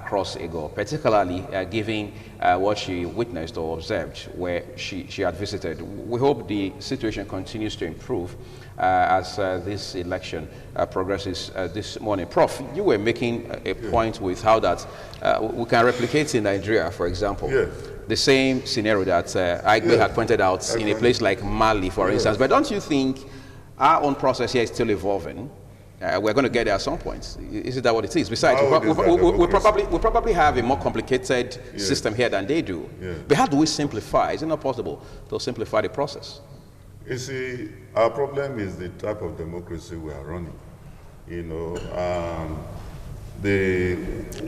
across EGO, particularly given what she witnessed or observed where she had visited. We hope the situation continues to improve as this election progresses this morning. Prof, you were making a point with how that we can replicate in Nigeria, for example. Yes. The same scenario that IKHUORIA had pointed out in a place like Mali, for instance. But don't you think our own process here is still evolving? We're going to get there at some point. Isn't that what it is? Besides, we probably have a more complicated system here than they do. But how do we simplify? Is it not possible to simplify the process? You see, our problem is the type of democracy we are running. You know,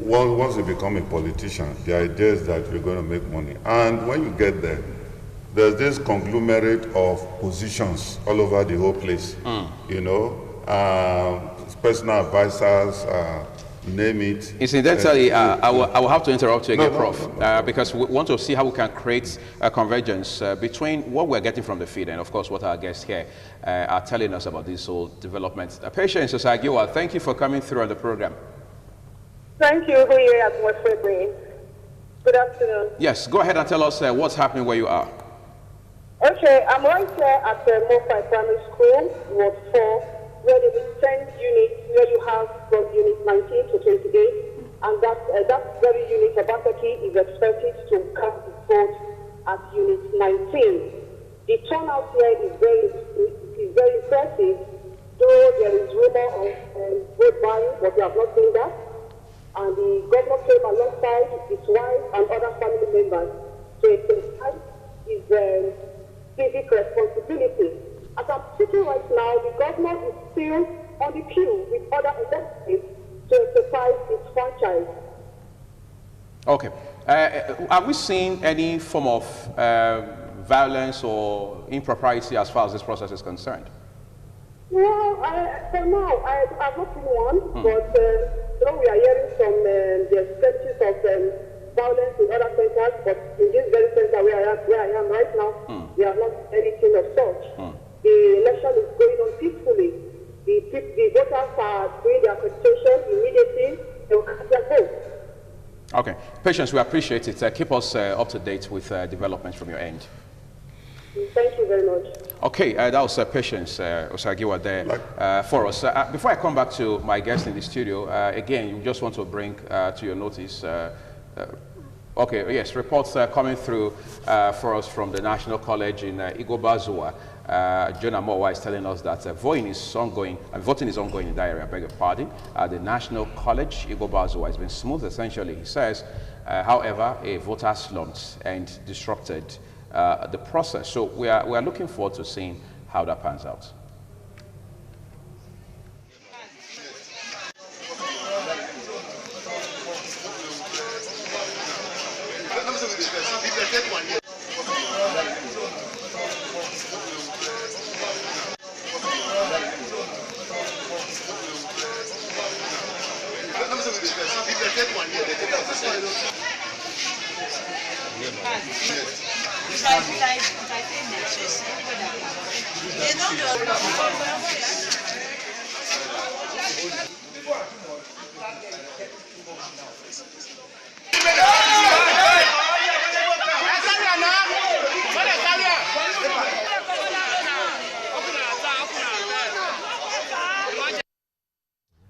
once you become a politician, the idea is that you're going to make money. And when you get there, there's this conglomerate of positions all over the whole place. You know, personal advisors, name it. Incidentally, I will have to interrupt you again, Prof, because we want to see how we can create a convergence between what we're getting from the field and, of course, what our guests here are telling us about this whole development. Patience OSAROGIUWA, thank you for coming through on the program. Thank you, here at Westwood. Good afternoon. Yes, go ahead and tell us what's happening where you are. Okay, I'm right here at the Mofi Primary School, Ward 4, where there is 10 units, where you have from unit 19 to 28, and that very unit, Abataki, is expected to come to vote at unit 19. The turnout here is very impressive, though there is rumor of vote buying, but we have not seen that. And the governor came alongside his wife and other family members to exercise his civic responsibility. As I'm speaking right now, the governor is still on the queue with other electors to exercise his franchise. Okay. Are we seeing any form of violence or impropriety as far as this process is concerned? Well, for now, I have not seen one, but we are hearing from the sketches of violence in other centers, but in this very center where I am right now, we have not anything of such. The election is going on peacefully. The voters are doing their accreditation immediately. They will cast their vote. Okay. Patience, we appreciate it. Keep us up to date with developments from your end. Thank you very much. Okay, that was Patience OSAROGIUWA there for us. Before I come back to my guest in the studio, again, you just want to bring to your notice, okay, yes, reports coming through for us from the National College in IKHUORIA. Jonah Mowa is telling us that voting is ongoing in that area, I beg your pardon. The National College, IKHUORIA, has been smooth, essentially. He says, however, a voter slumped and disrupted the process. So we are looking forward to seeing how that pans out.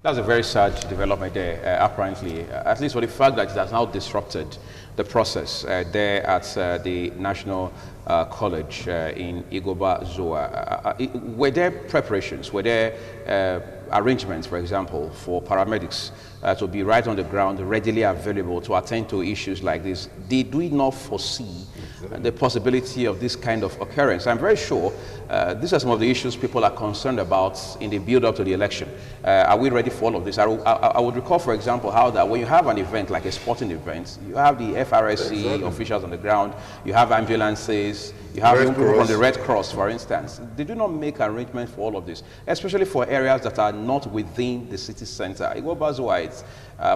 That's a very sad development there, apparently, at least for the fact that it has now disrupted the process there at the National College in IKHUORIA. Were there preparations, were there arrangements, for example, for paramedics to be right on the ground, readily available to attend to issues like this? Did we not foresee the possibility of this kind of occurrence? I'm very sure these are some of the issues people are concerned about in the build-up to the election. Are we ready for all of this? I would recall, for example, how that when you have an event like a sporting event, you have the FRSC officials on the ground, you have ambulances, you have people from the Red Cross, for instance. They do not make arrangements for all of this, especially for areas that are not within the city center. IKHUORIA,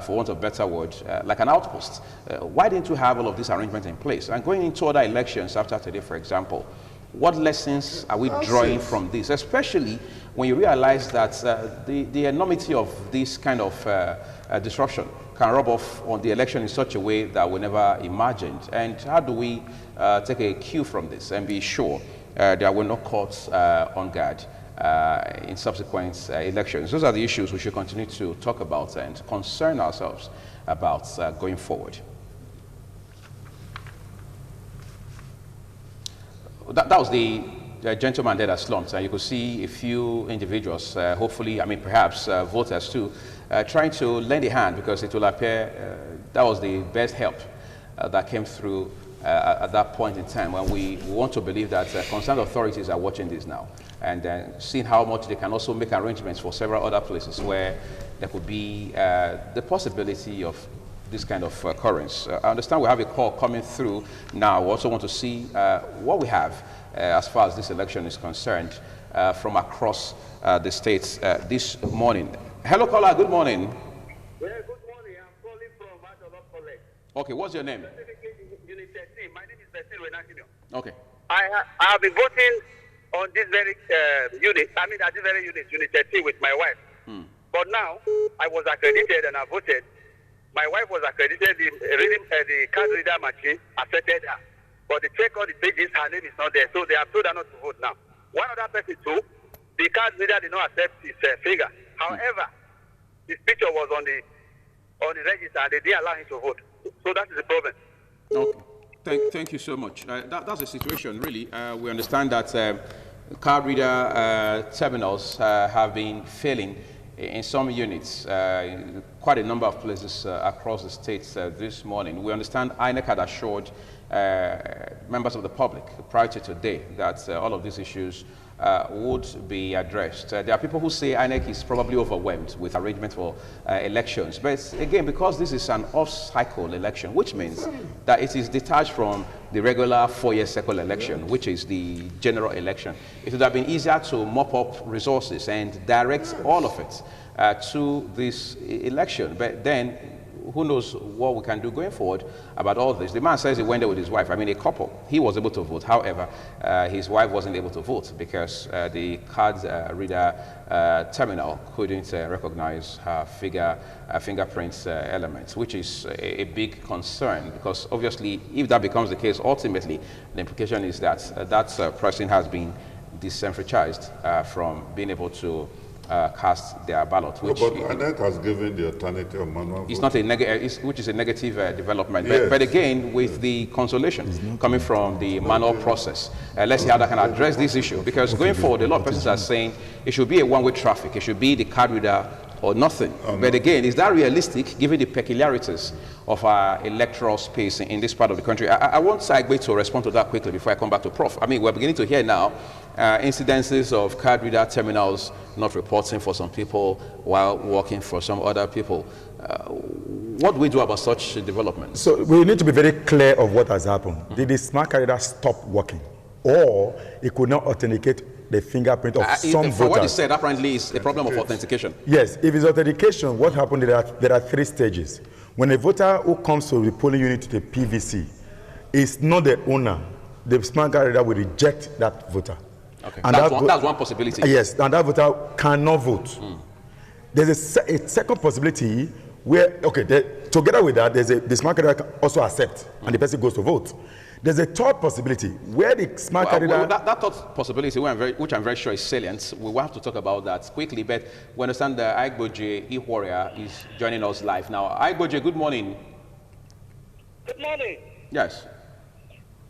for want of a better word, like an outpost. Why didn't you have all of these arrangements in place? And going into other elections after today, for example, what lessons are we drawing from this, especially when you realize that the enormity of this kind of disruption can rub off on the election in such a way that we never imagined? And how do we take a cue from this and be sure that we're not caught on guard in subsequent elections? Those are the issues we should continue to talk about and concern ourselves about going forward. That was the gentleman there that slumped, and you could see a few individuals, hopefully, I mean, perhaps voters too, trying to lend a hand, because it will appear that was the best help that came through at that point in time, when we want to believe that concerned authorities are watching this now and seeing how much they can also make arrangements for several other places where there could be the possibility of this kind of occurrence. I understand we have a call coming through now. We also want to see what we have as far as this election is concerned from across the states this morning. Hello, caller. Good morning. Yeah, good morning. I'm calling from Adolf College. Okay, what's your name? Specifically, Unit 13. My name is Bessie Renakino. Okay. I have been voting on this very unit. I mean, at this very unit, Unit 13, with my wife. But now, I was accredited and I voted. My wife was accredited. The card reader machine accepted her. But the check on the pages, her name is not there. So they have told her not to vote now. One other person too, the card reader did not accept his figure. However, his picture was on the register and they didn't allow him to vote. So that is the problem. Okay. Thank you so much. That's the situation, really. We understand that card reader terminals have been failing in some units, quite a number of places across the states this morning. We understand INEC had assured members of the public prior to today that all of these issues would be addressed. There are people who say INEC is probably overwhelmed with arrangement for elections. But again, because this is an off-cycle election, which means that it is detached from the regular 4-year cycle election, which is the general election, it would have been easier to mop up resources and direct all of it to this election. But then, who knows what we can do going forward about all this. The man says he went there with his wife. I mean, a couple. He was able to vote. However, his wife wasn't able to vote because the card reader terminal couldn't recognize her fingerprint elements, which is a big concern, because obviously, if that becomes the case, ultimately, the implication is that that person has been disenfranchised from being able to cast their ballot, which but INEC has given the alternative of manual it's not a which is a negative development. Yes. But again, with the consolation coming from the manual process, let's see how that can address this issue. Because going forward, a lot of persons are saying it should be a one-way traffic. It should be the card reader or nothing. But again, is that realistic given the peculiarities of our electoral space in this part of the country? I want IKHUORIA to respond to that quickly before I come back to Prof. I mean, we're beginning to hear now incidences of card reader terminals not reporting for some people while working for some other people. What do we do about such developments? So we need to be very clear of what has happened. Did the smart card reader stop working, or it could not authenticate the fingerprint of some voters? What you said apparently is a problem of authentication. Yes, if it's authentication, what happened, there are 3 stages. When a voter who comes to the polling unit to the PVC is not the owner, the smart card reader will reject that voter. Okay. And that's one possibility. Yes, and that voter cannot vote. There's a second possibility where, together with that, the smart card reader can also accept, and the person goes to vote. There's a third possibility where the smart card reader... That third possibility, which I'm very sure is salient, we will have to talk about that quickly, but we understand that AIGBOJIE EDO is joining us live now. AIGBOJIE, good morning. Good morning. Yes.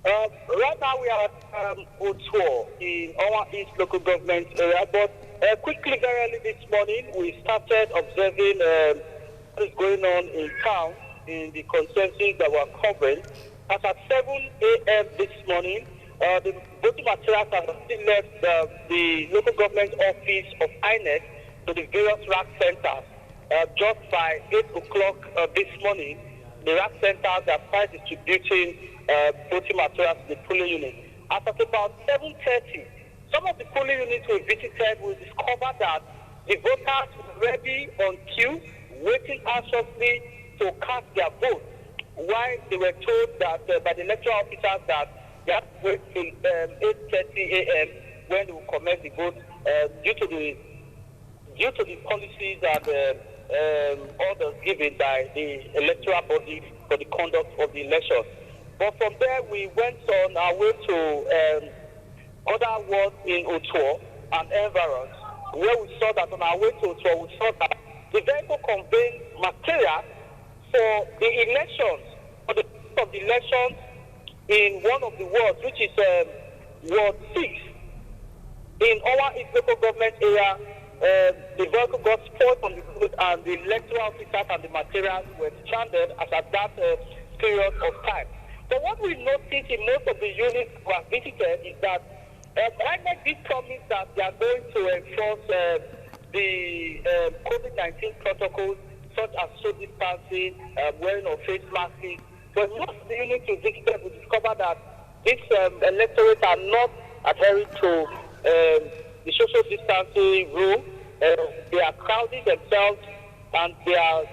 Right now we are at Otuo in our East local government area, but quickly, very early this morning, we started observing what is going on in town in the consensus that were covering. As at 7 a.m. this morning, the voting materials have still left the local government office of INEC to the various rack centers. Just by 8 o'clock this morning, the rack centers are started distributing voting materials to the polling unit. As at about 7:30, some of the polling units we visited, we discovered that the voters were ready on queue, waiting anxiously to cast their vote, while they were told that by the electoral officers that they have to wait till 8:30 a.m. when they will commence the vote due to the policies and orders given by the electoral body for the conduct of the election. But from there, we went on our way to other wards in Otuo and environs, where we saw that on our way to Otuo, we saw that the vehicle conveying material for the elections, for the of the elections in one of the wards, which is Ward 6 in our East local government area. The vehicle got spoiled on the road, and the electoral officers and the materials were stranded as at that period of time. So what we noticed in most of the units we have visited is that INEC did promise that they are going to enforce the COVID-19 protocols, such as social distancing, wearing of face masks. But most of the units we visited, we discovered that these electorates are not adhering to the social distancing rule. They are crowding themselves, and they are.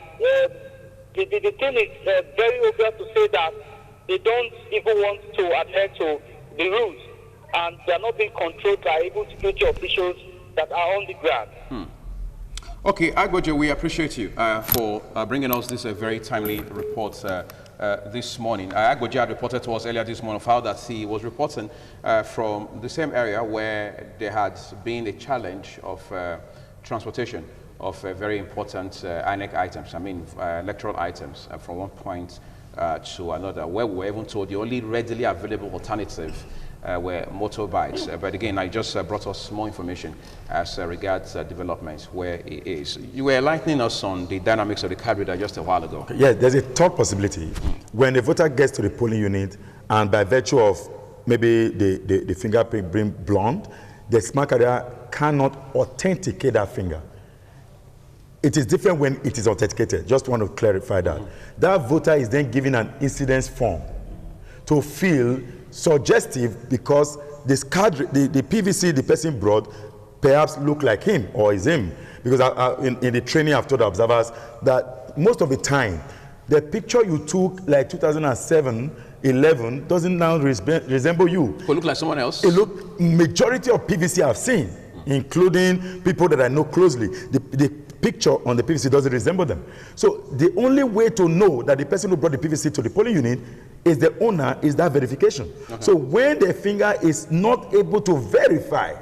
The thing is very obvious to say that they don't even want to adhere to the rules, and they are not being controlled by able security officials that are on the ground. Okay, AIGBOJIE, we appreciate you for bringing us this very timely report this morning. AIGBOJIE had reported to us earlier this morning of how that he was reporting from the same area where there had been a challenge of transportation of very important INEC items, electoral items from one point to another, where we were even told the only readily available alternative were motorbikes. But again, I just brought us more information as regards developments where it is. You were enlightening us on the dynamics of the card reader just a while ago. Yeah, there's a third possibility. When the voter gets to the polling unit, and by virtue of maybe the fingerprint being blonde, the smart card reader cannot authenticate that finger. It is different when it is authenticated. Just want to clarify that. That voter is then given an incidence form to fill, suggestive, because this card, the PVC the person brought perhaps look like him or is him. Because in the training I've told observers that most of the time, the picture you took like 2007, 11 doesn't now resemble you. It look like someone else? It look, majority of PVC I've seen, including people that I know closely, the picture on the PVC doesn't resemble them. So the only way to know that the person who brought the PVC to the polling unit is the owner is that verification. Okay. So when the finger is not able to verify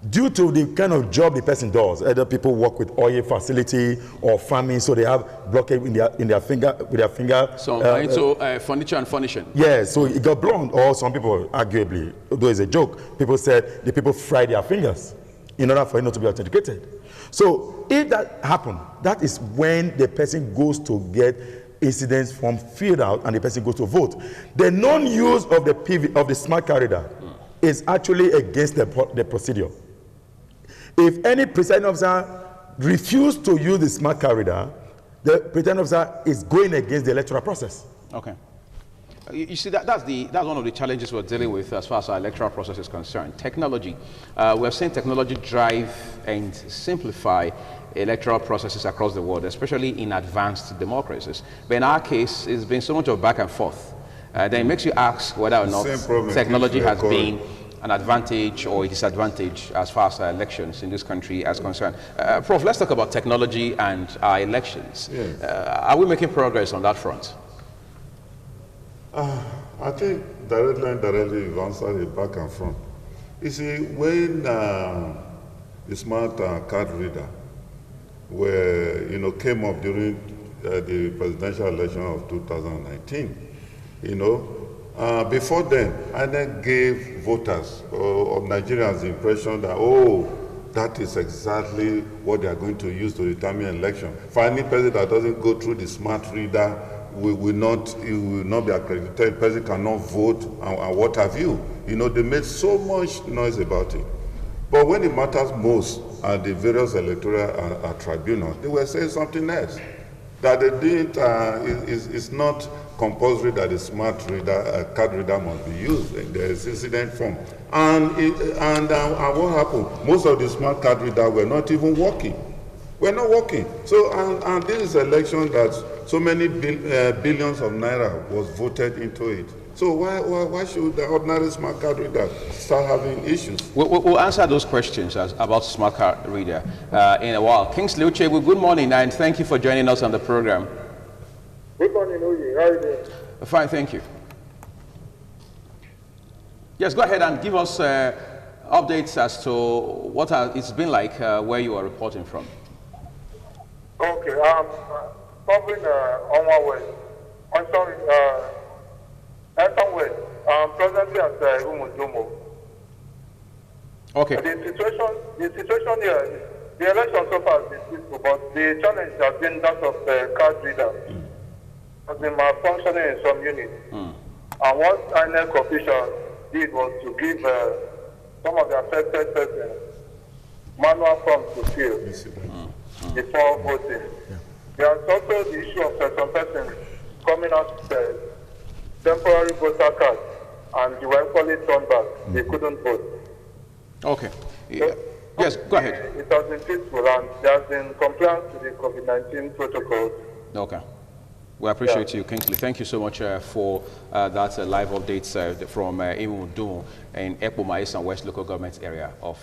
due to the kind of job the person does, either people work with oil facility or farming, so they have blockage in their finger with their finger. So into furniture and furnishing. Yeah, so it got blown, or some people arguably, although it's a joke, people said the people fry their fingers in order for it not to be authenticated. So if that happened, that is when the person goes to get incidents form filled out and the person goes to vote. The non-use of the smart card reader is actually against the procedure. If any presiding officer refuses to use the smart card reader, the presiding officer is going against the electoral process. Okay. You see, that's one of the challenges we're dealing with as far as our electoral process is concerned. Technology. We're seeing technology drive and simplify electoral processes across the world, especially in advanced democracies. But in our case, it's been so much of back and forth. Then it makes you ask whether or not technology has been an advantage or a disadvantage as far as elections in this country is concerned. Prof, let's talk about technology and our elections. Yes. Are we making progress on that front? I think directly and indirectly you've answered it back and front. You see, when the smart card reader came up during the presidential election of 2019, before then, INEC gave voters of Nigerians the impression that, that is exactly what they are going to use to determine election. For any person that doesn't go through the smart reader, it will not be accredited, the person cannot vote, and what have you. They made so much noise about it. But when it matters most at the various electoral tribunals, they were saying something else. That they didn't, it's not compulsory that the smart reader, card reader must be used. There is incident form. And what happened? Most of the smart card readers were not even working. We're not working. So, and this is an election that so many billions of naira was voted into it. So why should the ordinary smart card reader start having issues? We'll answer those questions about smart card reader in a while. Kingsley UCHEGBU, good morning, and thank you for joining us on the program. Good morning, Oye. How are you doing? Fine, thank you. Yes, go ahead and give us updates as to what it's been like where you are reporting from. Okay, covering on West. I'm sorry, West. Presently at Umudumo. Okay. The situation here, the election so far has been peaceful, but the challenge has been that of the card reader. Has been malfunctioning in some units. And what INEC officials did was to give some of the affected persons manual forms to fill before voting. There is also the issue of some persons coming out with temporary voter cards, and they were equally turned back. They couldn't vote. Okay. So, yes, go ahead. It has been peaceful, and there has been compliance to the COVID-19 protocols. Okay. We appreciate you, Kingsley. Thank you so much for that live updates from Umudumo in Ekpoma East and West local government area of.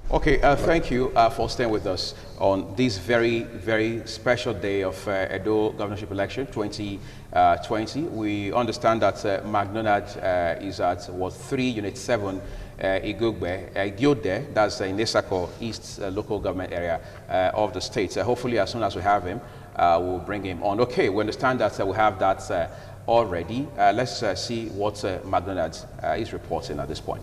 Okay, thank you for staying with us on this very, very special day of Edo governorship election 2020. We understand that McDonald is at 3 Unit 7 IKHUORIA, that's in Nesako East local government area of the state. Hopefully, as soon as we have him, we'll bring him on. Okay, we understand that we have that already. Let's see what McDonald is reporting at this point.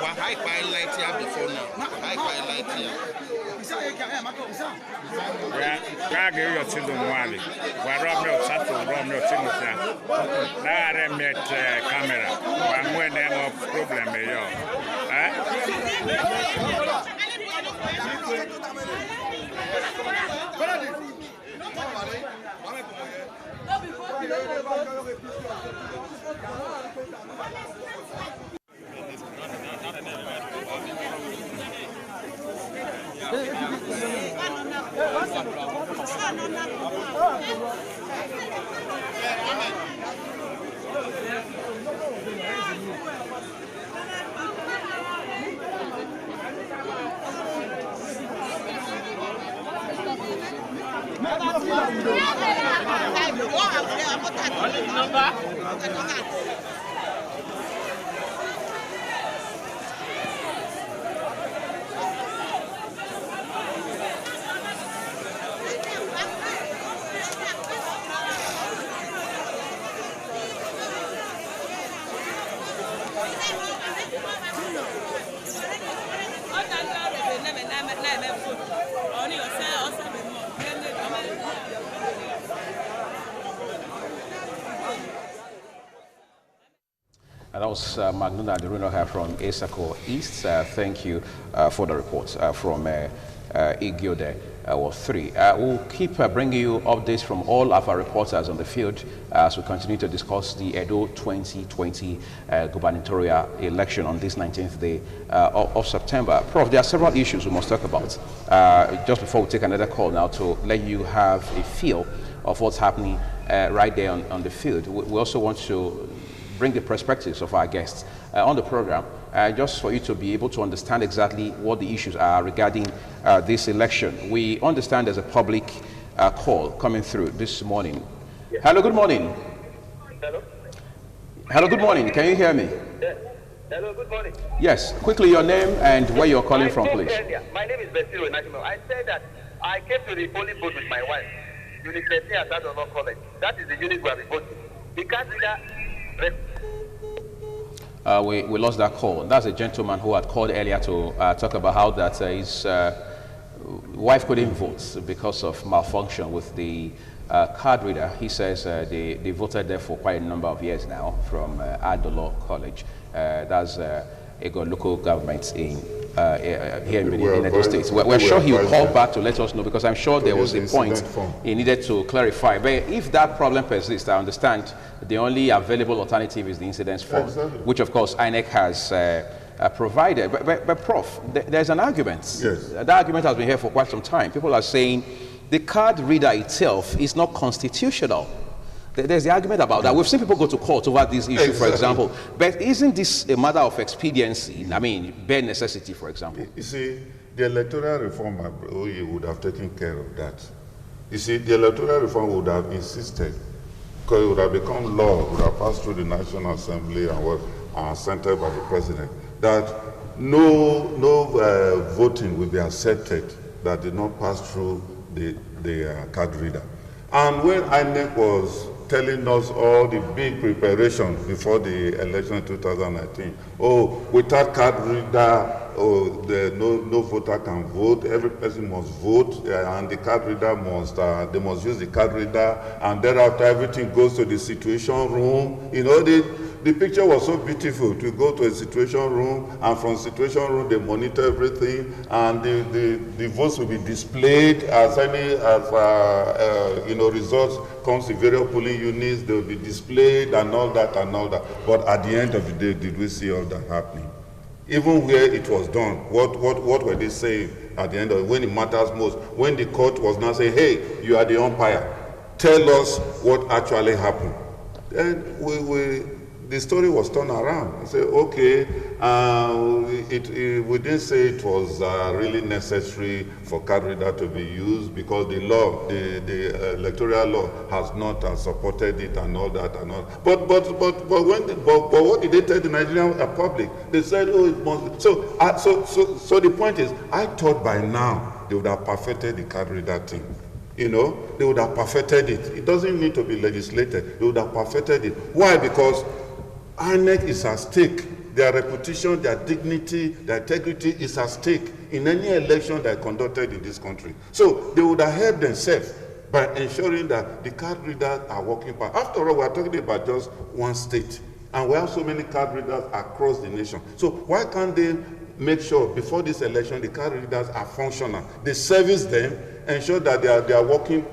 I highlight here before now. I highlight here. Yeah, your children one. Where Rob no Sato, Rob no Timothy. Now I met camera. One when they have a problem, And that was Magnuna Aderunoha from Esako East. Thank you for the reports from IKHUORIA. Or 3. We'll keep bringing you updates from all of our reporters on the field as we continue to discuss the Edo 2020 gubernatorial election on this 19th day of September. Prof, there are several issues we must talk about. Just before we take another call now to let you have a feel of what's happening right there on the field, we also want to bring the perspectives of our guests on the program, just for you to be able to understand exactly what the issues are regarding this election. We understand there's a public call coming through this morning. Yes. Hello, good morning. Hello? Hello, good morning. Can you hear me? Yes. Hello, good morning. Yes. Quickly, your name and where you're calling from, please. Earlier. My name is Besiro Najimo. I said that I came to the polling booth with my wife. Unit 13 at Adonor College. That is the unit where we voted. The candidate. We lost that call. That's a gentleman who had called earlier to talk about how that his wife couldn't vote because of malfunction with the card reader. He says they voted there for quite a number of years now from Adonor College. That's a local government in here in Edo State. We're sure he'll call back to let us know, because I'm sure there was a point he needed to clarify. But if that problem persists, I understand the only available alternative is the incidents form, which of course INEC has provided. But Prof, there's an argument. Yes. That argument has been here for quite some time. People are saying the card reader itself is not constitutional. There's the argument about that. We've seen people go to court over this issue, for example. But isn't this a matter of expediency? I mean, bare necessity, for example. You see, the electoral reform would have taken care of that. You see, the electoral reform would have insisted, because it would have become law, would have passed through the National Assembly and was centered by the President, that no voting will be accepted that did not pass through the card reader. And when INEC was telling us all the big preparations before the election in 2019, without card reader, no voter can vote, every person must vote, and the card reader they must use the card reader, and thereafter everything goes to the situation room. You know, the picture was so beautiful to go to a situation room, and from situation room they monitor everything, and the votes will be displayed as results comes to various polling units. They will be displayed and all that. But at the end of the day, did we see all that happening? Even where it was done, what were they saying at the end of it, when it matters most? When the court was now saying, hey, you are the umpire, tell us what actually happened. Then the story was turned around and said, okay, we didn't say it was really necessary for card reader to be used, because the law, the electoral law has not supported it and all that and all. But what did they tell the Nigerian public? They said, oh, it must. So the point is, I thought by now they would have perfected the card reader thing. You know, they would have perfected it. It doesn't need to be legislated. They would have perfected it. Why? Because INEC is at stake. Their reputation, their dignity, their integrity is at stake in any election that is conducted in this country. So they would have helped themselves by ensuring that the card readers are working part. After all, we are talking about just one state, and we have so many card readers across the nation. So why can't they make sure before this election the card readers are functional? They service them, ensure that they are working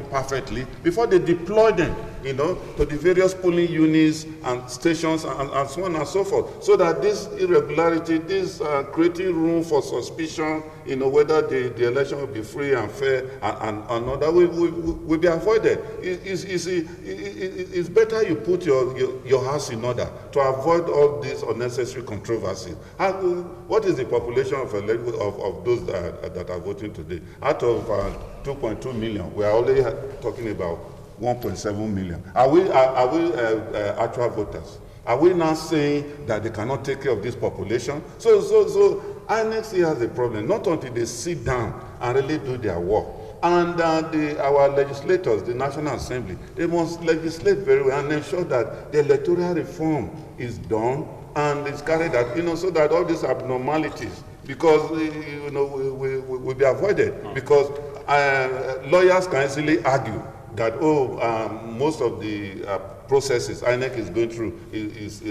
perfectly before they deploy them, you know, to the various polling units and stations and so on and so forth, so that this irregularity, this creating room for suspicion, you know, whether the election will be free and fair and all that will be avoided. It's better you put your house in order to avoid all these unnecessary controversies. What is the population of those that are voting today? Out of 2.2 million, we are already talking about 1.7 million. Are we actual voters? Are we now saying that they cannot take care of this population? So INEC has a problem, not until they sit down and really do their work. And our legislators, the National Assembly, they must legislate very well and ensure that the electoral reform is done and is carried out, you know, so that all these abnormalities, because will be avoided. Because lawyers can easily argue that, most of the processes INEC is going through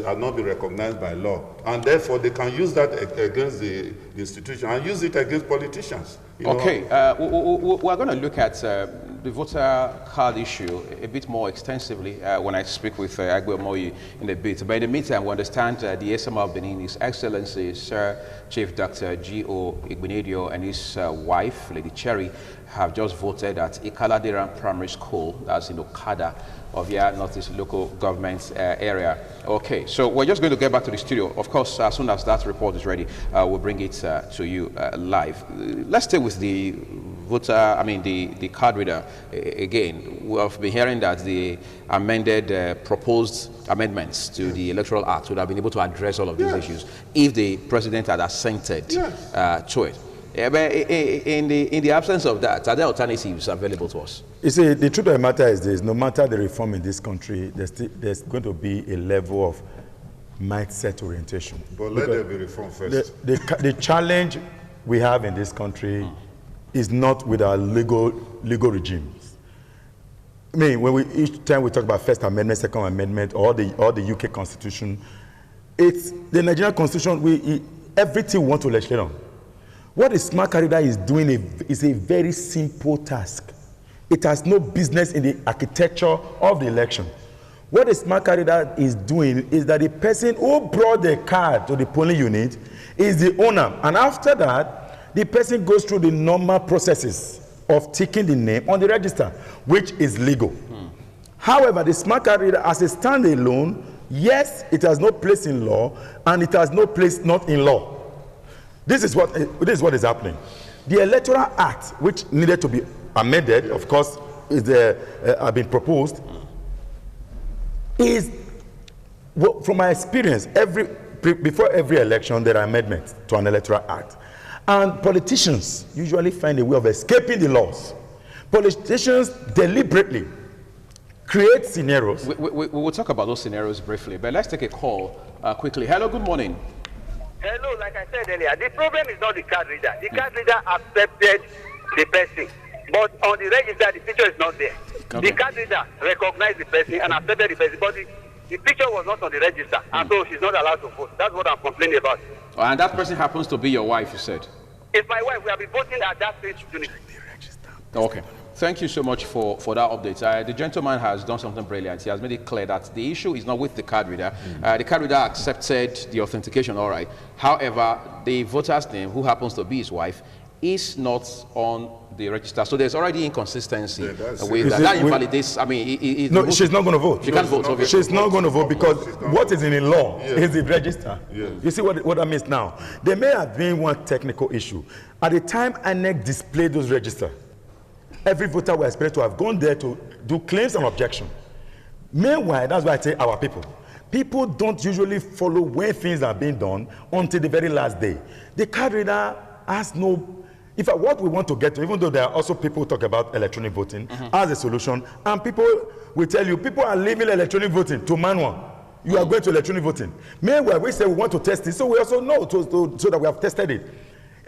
are not be recognized by law. And therefore, they can use that against the institution and use it against politicians. Okay, we're going to look at the voter card issue a bit more extensively when I speak with AIGBOJIE in a bit. But in the meantime, we understand the SMR of Benin, His Excellency Sir Chief Dr. GOVERNORSHIP and his wife, Lady Cherry, have just voted at Ikaladeran Primary School, that's in Okada, of your Northeast local government area. Okay, so we're just going to get back to the studio. Of course, as soon as that report is ready, we'll bring it to you live. Let's stay with the voter, the card reader again. We've been hearing that the proposed amendments to the Electoral Act would have been able to address all of these issues if the president had assented to it. Yeah, but in the absence of that, are there alternatives available to us? You see, the truth of the matter is this: no matter the reform in this country, there's going to be a level of mindset orientation. But let there be reform first. The challenge we have in this country is not with our legal regimes. I mean, each time we talk about First Amendment, Second Amendment, or the UK Constitution, it's the Nigerian Constitution. Everything we want to legislate on. What the smart card reader is doing is a very simple task. It has no business in the architecture of the election. What the smart card reader is doing is that the person who brought the card to the polling unit is the owner. And after that, the person goes through the normal processes of ticking the name on the register, which is legal. However, the smart card reader, as a standalone, yes, it has no place in law, and it has no place not in law. This is what is happening. The Electoral Act, which needed to be amended, of course, have been proposed, is, from my experience, before every election, there are amendments to an Electoral Act. And politicians usually find a way of escaping the laws. Politicians deliberately create scenarios. We will talk about those scenarios briefly, but let's take a call quickly. Hello, good morning. Hello, like I said earlier, the problem is not the card reader. The card reader accepted the person, but on the register, the picture is not there. Okay. The card reader recognized the person and accepted the person, but the picture was not on the register, and so she's not allowed to vote. That's what I'm complaining about. Oh, and that person happens to be your wife, you said? It's my wife. We have been voting at that stage unit. Okay. Thank you so much for that update. The gentleman has done something brilliant. He has made it clear that the issue is not with the card reader. The card reader accepted the authentication, all right. However, the voter's name, who happens to be his wife, is not on the register. So there's already inconsistency with that. That invalidates, no, she's not going to vote. She can't vote, obviously. She's not going to vote because what is in the law is the register. You see what that means now? There may have been one technical issue. At the time INEC displayed those registers, every voter was expected to have gone there to do claims and objection. Meanwhile, that's why I say our people. People don't usually follow when things are being done until the very last day. The card reader has no... In fact, what we want to get to, even though there are also people who talk about electronic voting as a solution, and people will tell you, people are leaving electronic voting to manual. You are going to electronic voting. Meanwhile, we say we want to test it, so we also know so that we have tested it.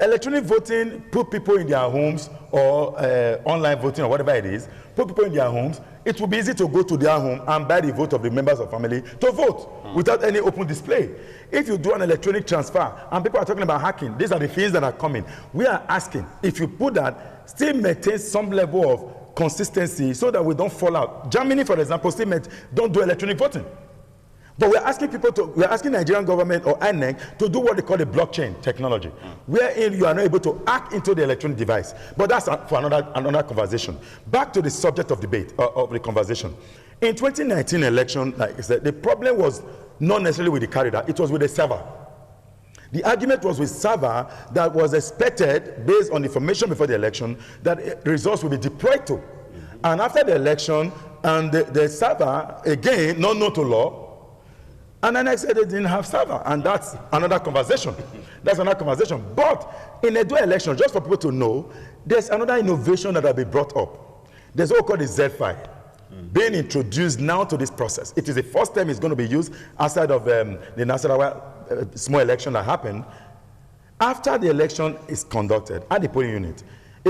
Electronic voting put people in their homes, or online voting, or whatever it is, put people in their homes. It will be easy to go to their home and buy the vote of the members of family to vote without any open display. If you do an electronic transfer, and people are talking about hacking, these are the things that are coming. We are asking, if you put that, still maintain some level of consistency so that we don't fall out. Germany, for example, still don't do electronic voting. But we're asking Nigerian government or INEC to do what they call the blockchain technology, wherein you are not able to hack into the electronic device. But that's for another conversation. Back to the subject of debate, of the conversation. In 2019 election, like I said, the problem was not necessarily with the card reader, it was with the server. The argument was with server that was expected, based on information before the election, that results will be deployed to. And after the election, and the server, again, not known to law, and then I said they didn't have server, and that's another conversation. That's another conversation. But in a dual election, just for people to know, there's another innovation that will be brought up. There's what we call the Z file being introduced now to this process. It is the first time it's going to be used outside of the Nasarawa small election that happened. After the election is conducted at the polling unit,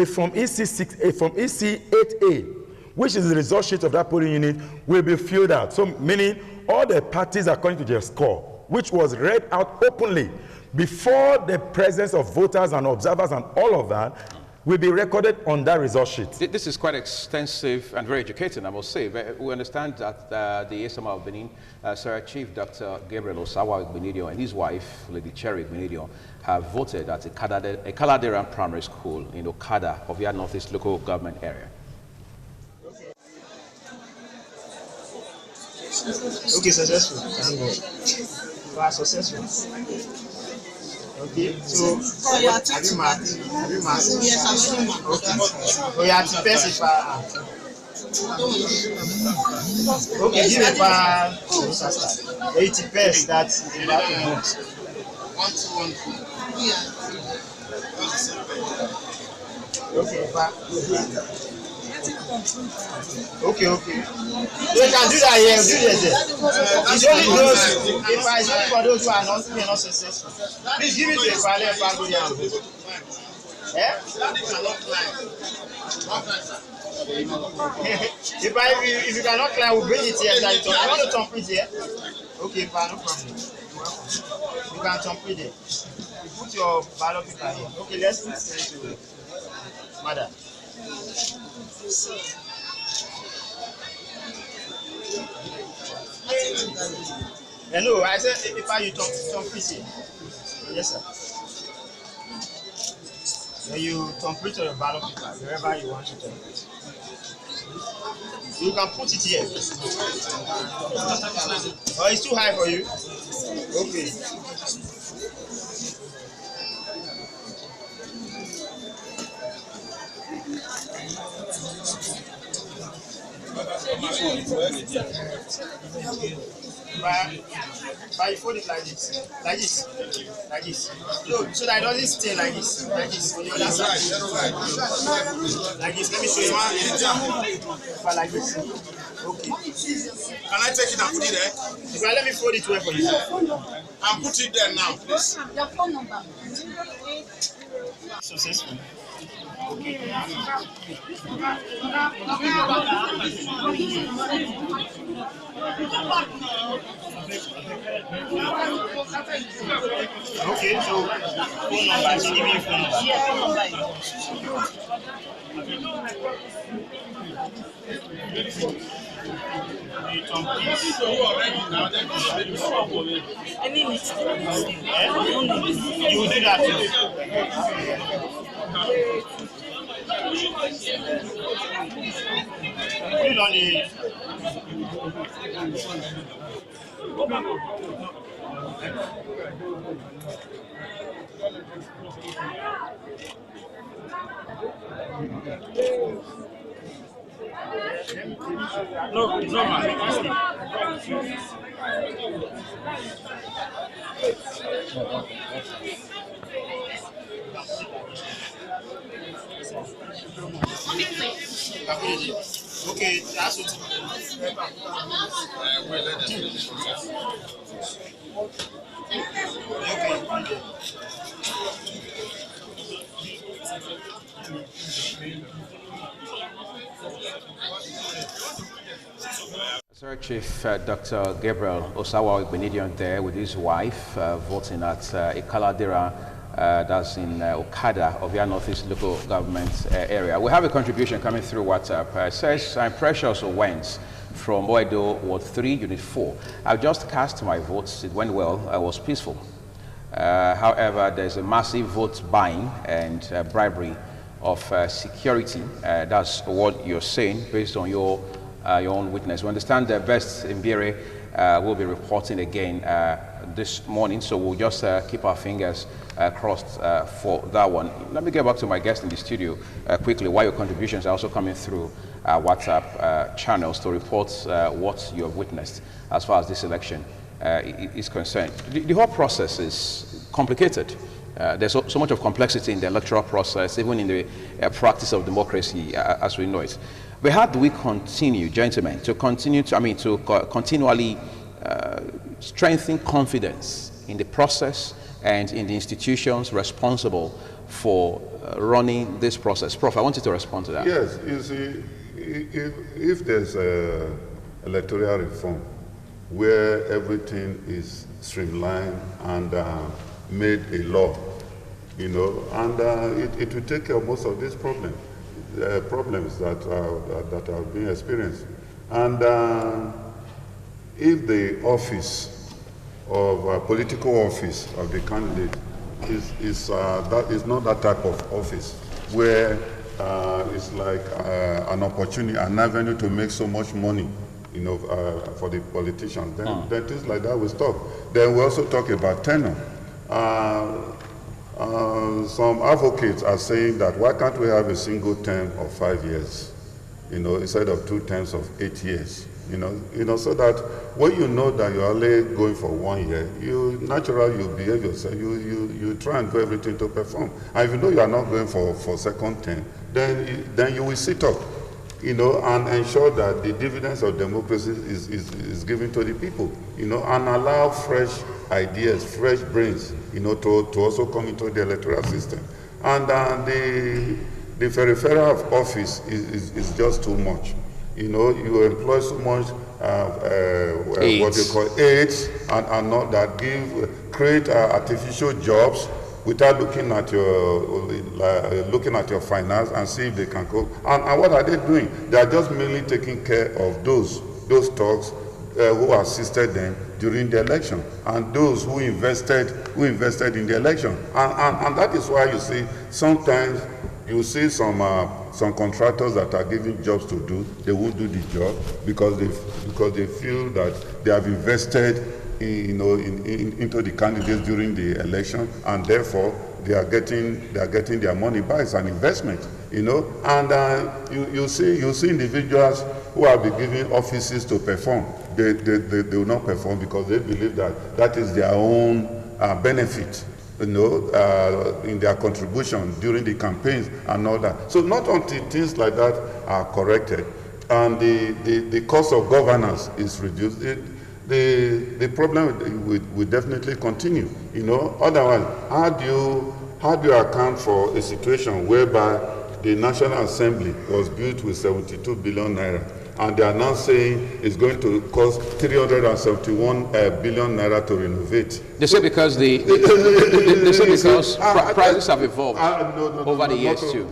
from EC 8A which is the result sheet of that polling unit, will be filled out. So meaning all the parties according to their score, which was read out openly before the presence of voters and observers and all of that, will be recorded on that result sheet. This is quite extensive and very educating, I must say. We understand that the ASMR of Benin, Sir Chief Dr. Gabriel OSAROGIUWA and his wife, Lady Cherry Igbenedion, have voted at a Kaladeran primary school in Okada of your Northeast local government area. Okay, successful. Thank God. You are successful. Okay, so have you marked? Have you marked? Yes, I'm already marked. Okay. Oh, you have to specify. Okay, give me a 80 pence that you have to vote. 1 to 1. Okay, okay. So you can do that here, do this there. It's only those, it's only for those who are not successful. Please give it to a father and family and vote. Eh? If you cannot climb, we'll bring it here. I want to jump it here. Okay, no problem. You can jump it there. Put your ballot paper here. Okay, let's send to Madam. Hello, I said if you jump it here. Yes, sir. When you complete your ballot paper, wherever you want to jump it. You can put it here. Oh, it's too high for you? Okay. But you fold it like this. No, so that it doesn't stay like this. On the other side. Like this. Let me show you. But like this. Okay. Can I take it and put it there? If I let me fold it well for you. And put it there now, please. Your phone number. Successful. Okay. Okay, so phone number. So give me your phone number. Yeah, phone number. Any mistake? You will do that too. Put it on the. No, it's not mine. Okay, that's it. Sir Chief Dr. Gabriel OSAROGIUWA there with his wife voting at Ikaladera, that's in Okada of your Northeast local government area. We have a contribution coming through WhatsApp. It says, I'm Precious Owens from Oedo Ward 3, Unit 4. I've just cast my votes. It went well. I was peaceful. However, there's a massive vote buying and bribery of security. That's what you're saying based on your own witness. We understand that Best Mbire will be reporting again this morning, so we'll just keep our fingers crossed for that one. Let me get back to my guest in the studio quickly, while your contributions are also coming through WhatsApp channels to report what you have witnessed as far as this election is concerned. The whole process is complicated. There's so much of complexity in the electoral process, even in the practice of democracy as we know it. But how do we continue, gentlemen, to continually strengthen confidence in the process and in the institutions responsible for running this process? Prof, I want you to respond to that. Yes, you see, if there's a electoral reform where everything is streamlined and made a law, you know, and it will take care of most of these problems that are being experienced. And if the office of political office of the candidate is not that type of office where it's like an opportunity, an avenue to make so much money, you know, for the politicians, then things like that will stop. Then we also talk about tenure. Some advocates are saying that why can't we have a single term of 5 years, you know, instead of 2 terms of 8 years, you know, so that when you know that you're only going for 1 year, you naturally you behave yourself, you try and do everything to perform. And if you know you are not going for second term, then you will sit up, you know, and ensure that the dividends of democracy is given to the people, you know, and allow fresh ideas, fresh brains, you know, to also come into the electoral system. And the peripheral of office is just too much. You know, you employ so much what you call aids and not that create artificial jobs without looking at your finance and see if they can cope. And what are they doing? They are just mainly taking care of those thugs who assisted them during the election and those who invested in the election. And that is why you see sometimes you see some contractors that are given jobs to do, they won't do the job because they feel that they have invested into the candidates during the election, and therefore they are getting their money back as an investment, you know. And you see individuals who have been given offices to perform. They will not perform because they believe that is their own benefit, you know, in their contribution during the campaigns and all that. So not until things like that are corrected and the cost of governance is reduced, the problem will definitely continue, you know. Otherwise, how do you account for a situation whereby the National Assembly was built with 72 billion naira, and they are now saying it's going to cost 371 billion naira to renovate? They say because prices have evolved over the years too.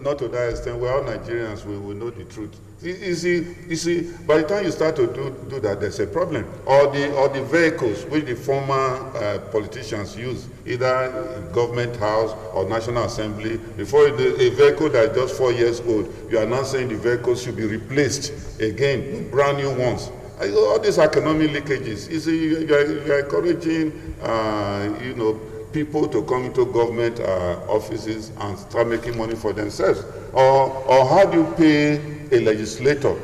Not to that extent. We're all Nigerians. We will know the truth. You see, by the time you start to do that, there's a problem. Or the vehicles which the former politicians use, either government house or National Assembly, before a vehicle that is just 4 years old, you are now saying the vehicles should be replaced again with brand new ones. All these economic leakages. You see, you are encouraging, you know, people to come into government offices and start making money for themselves. Or how do you pay a legislator,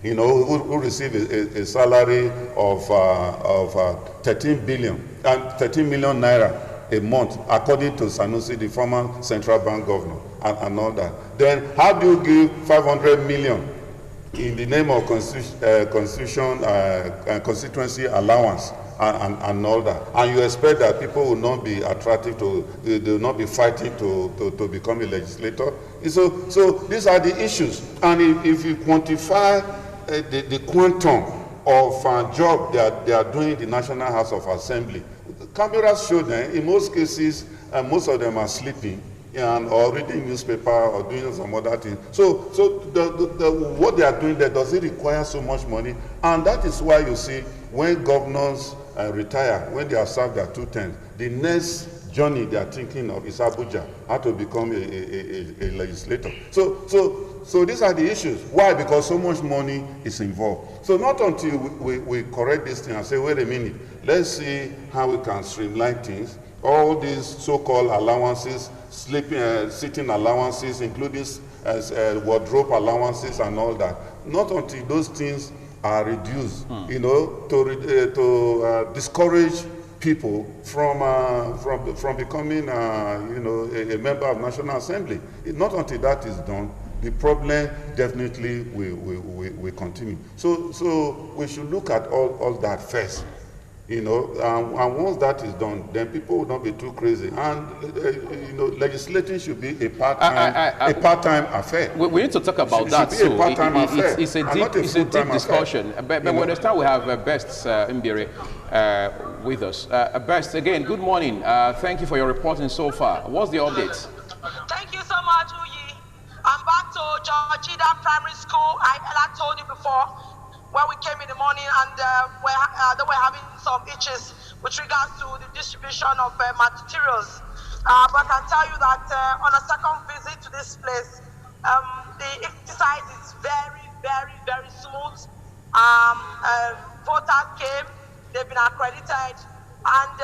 you know, who receive a salary of 13 million naira a month, according to Sanusi, the former central bank governor, and all that? Then how do you give 500 million in the name of constituency allowance and all that, and you expect that people will not be attractive they will not be fighting to become a legislator? So these are the issues. And if you quantify the quantum of job they are doing in the National House of Assembly, cameras show them, in most cases, most of them are sleeping or reading newspaper or doing some other thing. So what they are doing there, does it require so much money? And that is why you see when governors retire, when they have served their 2 terms, the next journey they are thinking of is Abuja, how to become a legislator. So these are the issues. Why? Because so much money is involved. So not until we correct this thing and say, wait a minute, let's see how we can streamline things. All these so-called allowances, sitting allowances, including wardrobe allowances and all that. Not until those things are reduced, you know, to discourage people from becoming, you know, a member of National Assembly. Not until that is done, the problem definitely will continue. So we should look at all that first, You know, and once that is done, then people will not be too crazy. And you know, legislating should be a part-time affair. We need to talk about that. Should be a part-time affair. It's a deep discussion. But we understand we have Best Mbire with us. Best, again, good morning. Thank you for your reporting so far. What's the update? Thank you so much, Uyi. I'm back to Georgida Primary School. I told you before, when we came in the morning and they were having some issues with regards to the distribution of materials. But I can tell you that on a second visit to this place, the exercise is very, very, very smooth. Voters came, they've been accredited, and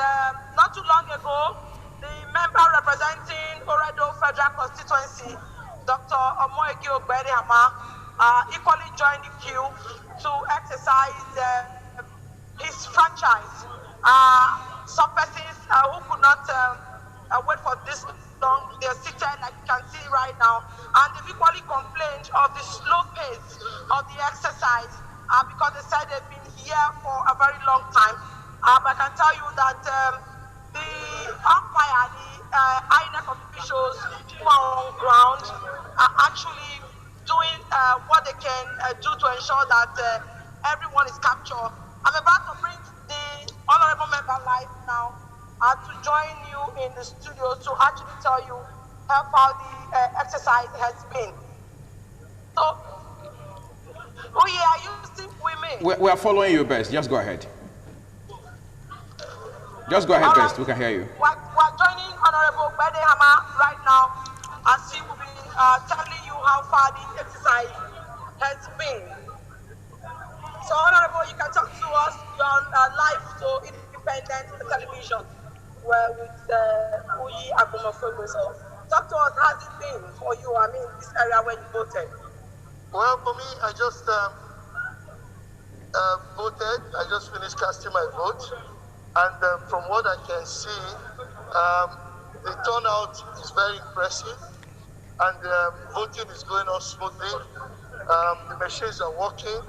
not too long ago, the member representing Oredo Federal Constituency, Dr. AIGBOJIE, equally joined the queue to exercise his franchise. Some persons who could not wait for this long, they're seated like you can see right now, and they've equally complained of the slow pace of the exercise because they said they've been here for a very long time. But I can tell you that the umpire, the INEC officials who are on ground are actually doing what they can do to ensure that everyone is captured. I'm about to bring the honorable member live now to join you in the studio to actually tell you how far the exercise has been. So, oh yeah, are you still with me? We are following you, Best. Just go ahead. Just go ahead, Best. We can hear you. We're joining Honorable AIGBOJIE right now as he will be telling you how far the exercise has been. So, Honorable, you can talk to us. You're on live to Independent Television with Uyi Agbomofogo. So, talk to us. How's it been for you? I mean, this area where you voted. Well, for me, I just voted. I just finished casting my vote. And from what I can see, the turnout is very impressive. And voting is going on smoothly. The machines are working.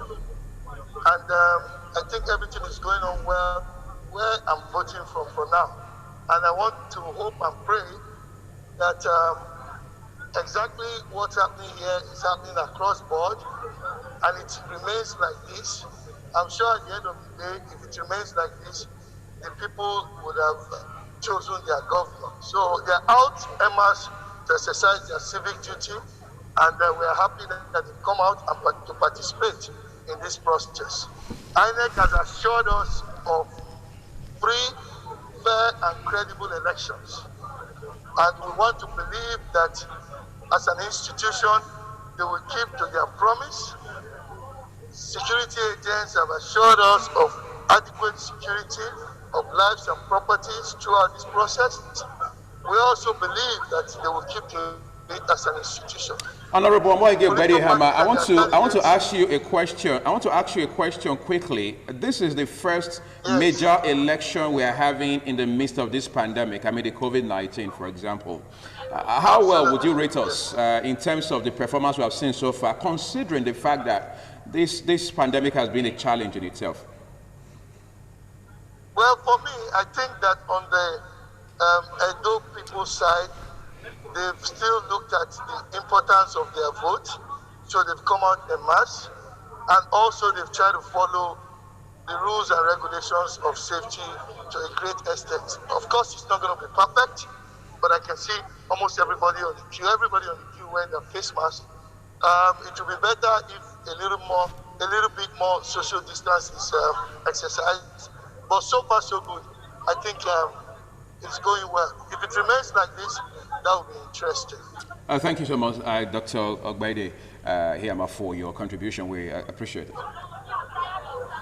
And I think everything is going on well where I'm voting from for now. And I want to hope and pray that exactly what's happening here is happening across board. And it remains like this. I'm sure at the end of the day, if it remains like this, the people would have chosen their governor. So they're out en masse to exercise their civic duty, and we're happy that they come out and to participate in this process. INEC has assured us of free, fair, and credible elections. And we want to believe that as an institution, they will keep to their promise. Security agents have assured us of adequate security of lives and properties throughout this process. We also believe that they will keep to it as an institution. Honorable AIGBOJIE, I want to ask you a question. I want to ask you a question quickly. This is the first major election we are having in the midst of this pandemic. I mean, the COVID-19, for example. How well would you rate us in terms of the performance we have seen so far, considering the fact that this pandemic has been a challenge in itself? Well, for me, I think that on the Edo people's side, they've still looked at the importance of their vote, so they've come out en masse, and also they've tried to follow the rules and regulations of safety to a great extent. Of course, it's not going to be perfect, but I can see almost everybody on the queue wearing their face mask. It would be better if a little bit more social distance is exercised. But so far, so good. I think it's going well. If it remains like this, that would be interesting. Thank you so much, Dr. AIGBOJIE, for your contribution. We appreciate it.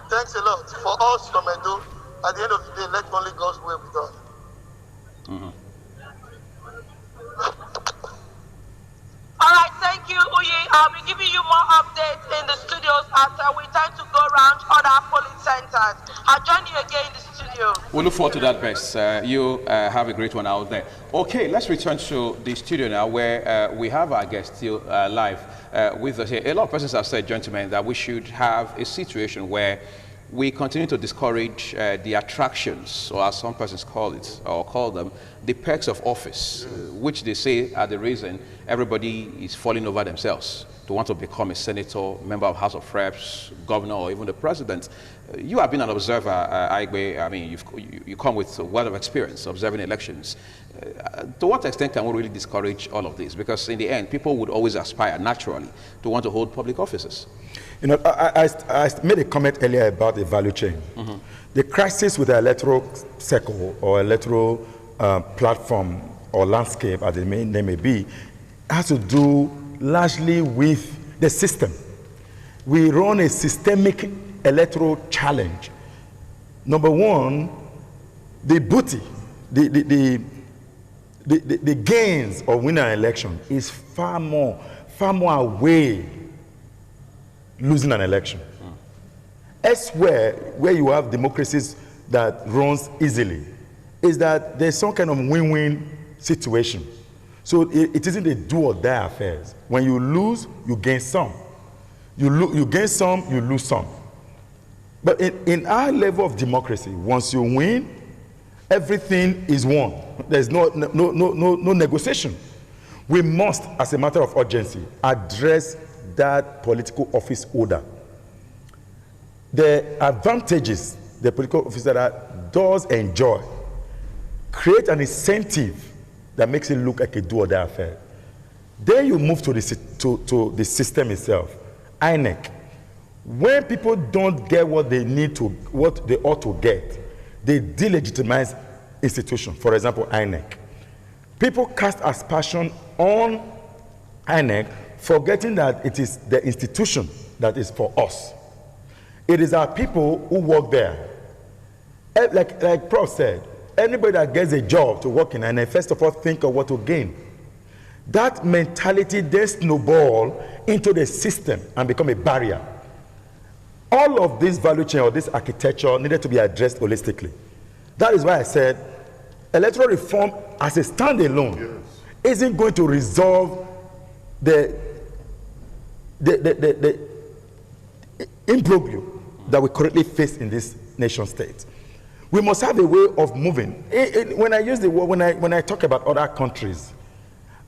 Thanks a lot. For us from Edo, at the end of the day, let only God's will be done. Mm-hmm. All right, thank you, Uyi. I'll be giving you more updates in the studios as we tend to go around other polling centers. I'll join you again in the studio. We look forward to that, Best. You have a great one out there. Okay, let's return to the studio now where we have our guests still live with us here. A lot of persons have said, gentlemen, that we should have a situation where we continue to discourage the attractions, or as some persons call it, or call them, the perks of office, which they say are the reason everybody is falling over themselves to want to become a senator, member of House of Reps, governor, or even the president. You have been an observer, AIGBOJIE. I mean, you come with a wealth of experience observing elections. To what extent can we really discourage all of this? Because in the end, people would always aspire naturally to want to hold public offices. You know, I made a comment earlier about the value chain. The crisis with the electoral circle or electoral platform or landscape, as the name may be, has to do largely with the system. We run a systemic electoral challenge. Number one, the booty, the gains of winning an election is far more away losing an election. Elsewhere, where you have democracies that runs easily, is that there's some kind of win-win situation. So it isn't a do or die affairs. When you lose, you gain some. You gain some, you lose some. But in our level of democracy, once you win, everything is won. There's no negotiation. We must, as a matter of urgency, address that political office holder. The advantages the political officer does enjoy create an incentive that makes it look like a do or die affair. Then you move to the system itself, INEC. When people don't get what they need to, what they ought to get, they delegitimize institutions. For example, INEC. People cast aspersion on INEC, forgetting that it is the institution that is for us. It is our people who work there. Like Prof said, anybody that gets a job to work in INEC, first of all, think of what to gain. That mentality then snowball into the system and become a barrier. All of this value chain or this architecture needed to be addressed holistically. That is why I said electoral reform as a standalone isn't going to resolve the imbroglio that we currently face in this nation state. We must have a way of moving. When I use the word, when I talk about other countries,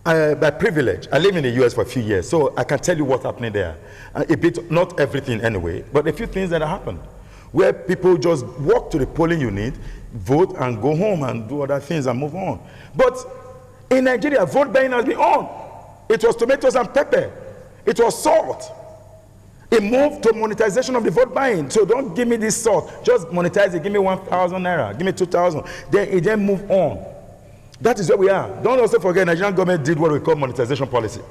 by privilege, I live in the US for a few years, so I can tell you what's happening there. A bit, not everything anyway, but a few things that happen, where people just walk to the polling unit, vote, and go home and do other things and move on. But in Nigeria, vote buying has been on. It was tomatoes and pepper. It was salt. It moved to monetization of the vote buying. So don't give me this salt. Just monetize it. Give me 1,000 naira. Give me 2,000. Then it then move on. That is where we are. Don't also forget, Nigerian government did what we call monetization policy.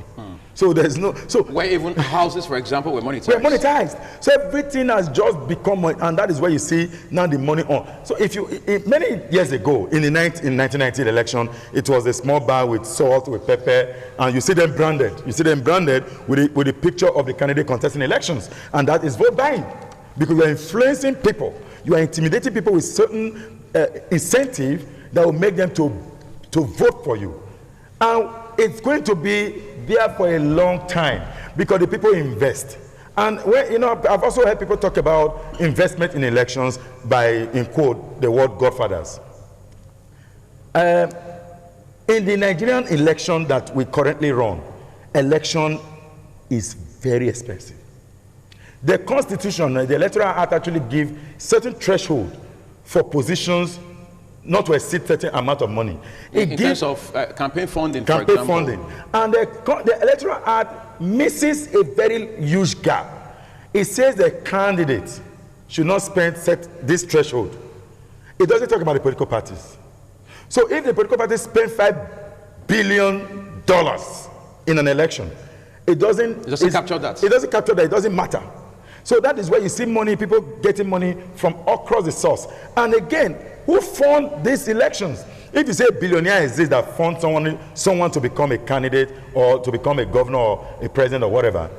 So there's no... So where even houses, for example, were monetized. Were monetized. So everything has just become... And that is where you see now the money on. So if you... Many years ago, in the 1990 election, it was a small bar with salt, with pepper, and you see them branded. You see them branded with the picture of the candidate contesting elections. And that is vote buying. Because you are influencing people. You are intimidating people with certain incentive that will make them to vote for you. And it's going to be there for a long time because the people invest. And when, you know, I've also heard people talk about investment in elections by, in quote, the word godfathers. In the Nigerian election that we currently run, election is very expensive. The Constitution, the Electoral Act actually give certain threshold for positions not to exceed certain amount of money. In terms of campaign funding, for example. Funding. And the Electoral Act misses a very huge gap. It says the candidate should not set this threshold. It doesn't talk about the political parties. So if the political parties spend $5 billion in an election, it doesn't capture that. It doesn't capture that. It doesn't matter. So that is where you see money, people getting money from across the source. And again, who fund these elections? If you say a billionaire is this that funds someone to become a candidate or to become a governor or a president or whatever,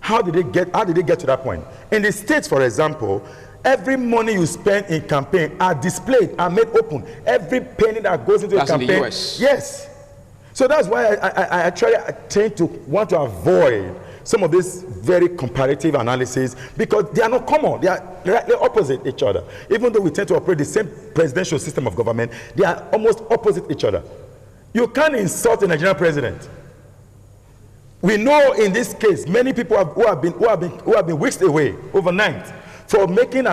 how did they get to that point? In the States, for example, every money you spend in campaign are displayed, are made open. Every penny that goes into a campaign. In the US. Yes. So that's why I actually tend to want to avoid some of these very comparative analysis, because they are not common. They are opposite each other. Even though we tend to operate the same presidential system of government, they are almost opposite each other. You can't insult a Nigerian president. We know in this case many people who have been whisked away overnight for making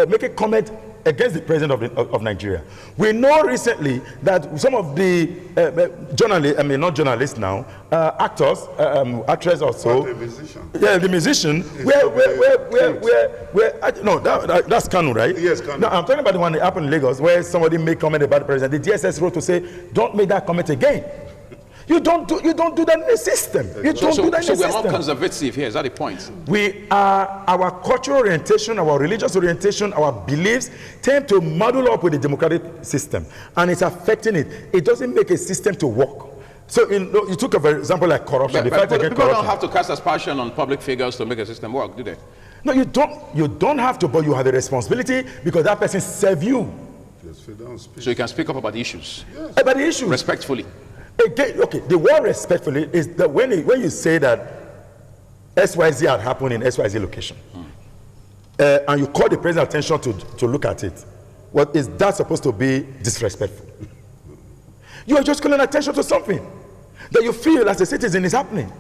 making comment against the president of Nigeria. We know recently that some of the journalists, I mean not journalists now, actors, actresses or so. The musician. Yeah, the musician. That's Kanu, right? Yes, Kanu. No, I'm talking about the one that happened in Lagos where somebody made comment about the president. The DSS wrote to say, don't make that comment again. You don't do that in the system. You don't do that in the system. So we're more conservative here, is that the point? We are, our cultural orientation, our religious orientation, our beliefs tend to muddle up with the democratic system, and it's affecting it. It doesn't make a system to work. So you took an example like corruption. But people don't have to cast aspersion on public figures to make a system work, do they? No, you don't. You don't have to, but you have a responsibility because that person serves you. So you can speak up about the issues. Yes. About the issues. Respectfully. Okay, the word respectfully is that when you say that XYZ had happened in XYZ location, and you call the president attention to look at it, what is that supposed to be disrespectful? You are just calling attention to something that you feel as a citizen is happening.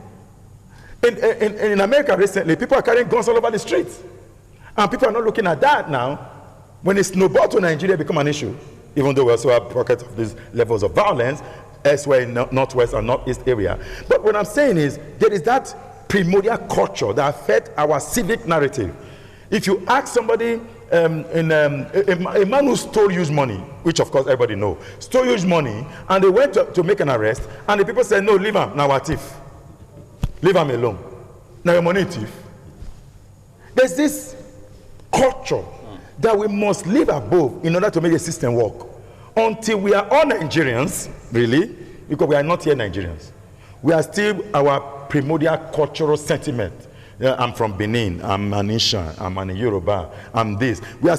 In America recently, people are carrying guns all over the streets, and people are not looking at that now. When it snowballed to Nigeria, become an issue, even though we also have pockets of these levels of violence elsewhere in northwest and northeast area. But what I'm saying is there is that primordial culture that affects our civic narrative. If you ask somebody, a man who stole huge money, which of course everybody knows, stole huge money, and they went to make an arrest, and the people said, no, leave him, now a thief. Leave him alone. Now your money thief. There's this culture that we must live above in order to make the system work. Until we are all Nigerians, really, because we are not here Nigerians. We are still our primordial cultural sentiment. Yeah, I'm from Benin, I'm an Ishan, I'm an Yoruba, I'm this. We are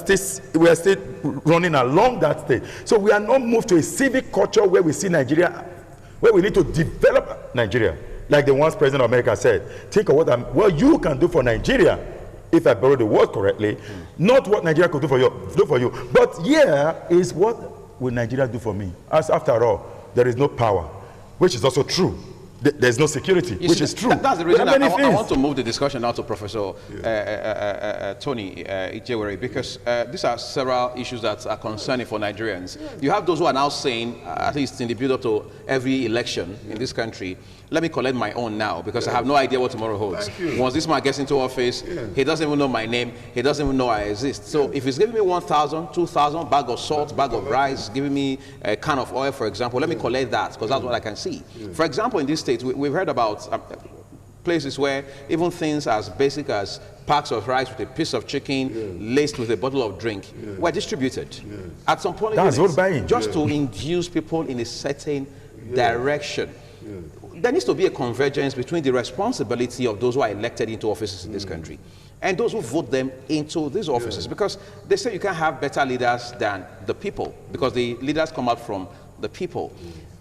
still running along that state. So we are not moved to a civic culture where we see Nigeria, where we need to develop Nigeria. Like the once President of America said, think of what you can do for Nigeria, if I borrow the word correctly, not what Nigeria could do for you. But here is what will Nigeria do for me? As after all, there is no power, which is also true. There's no security, which is true. That's the reason I want to move the discussion now to Professor Tony IKHUORIA, because these are several issues that are concerning for Nigerians. You have those who are now saying, at least in the build-up to every election in this country, let me collect my own now, because I have no idea what tomorrow holds. Once this man gets into office, he doesn't even know my name, he doesn't even know I exist. So if he's giving me 1,000, 2,000, bag of salt, bag of rice, giving me a can of oil, for example, let me collect that, because that's what I can see. For example, in this state, we've heard about places where even things as basic as packs of rice with a piece of chicken laced with a bottle of drink were distributed. At some point, just to induce people in a certain direction. There needs to be a convergence between the responsibility of those who are elected into offices in this country and those who vote them into these offices, because they say you can't have better leaders than the people, because the leaders come out from the people.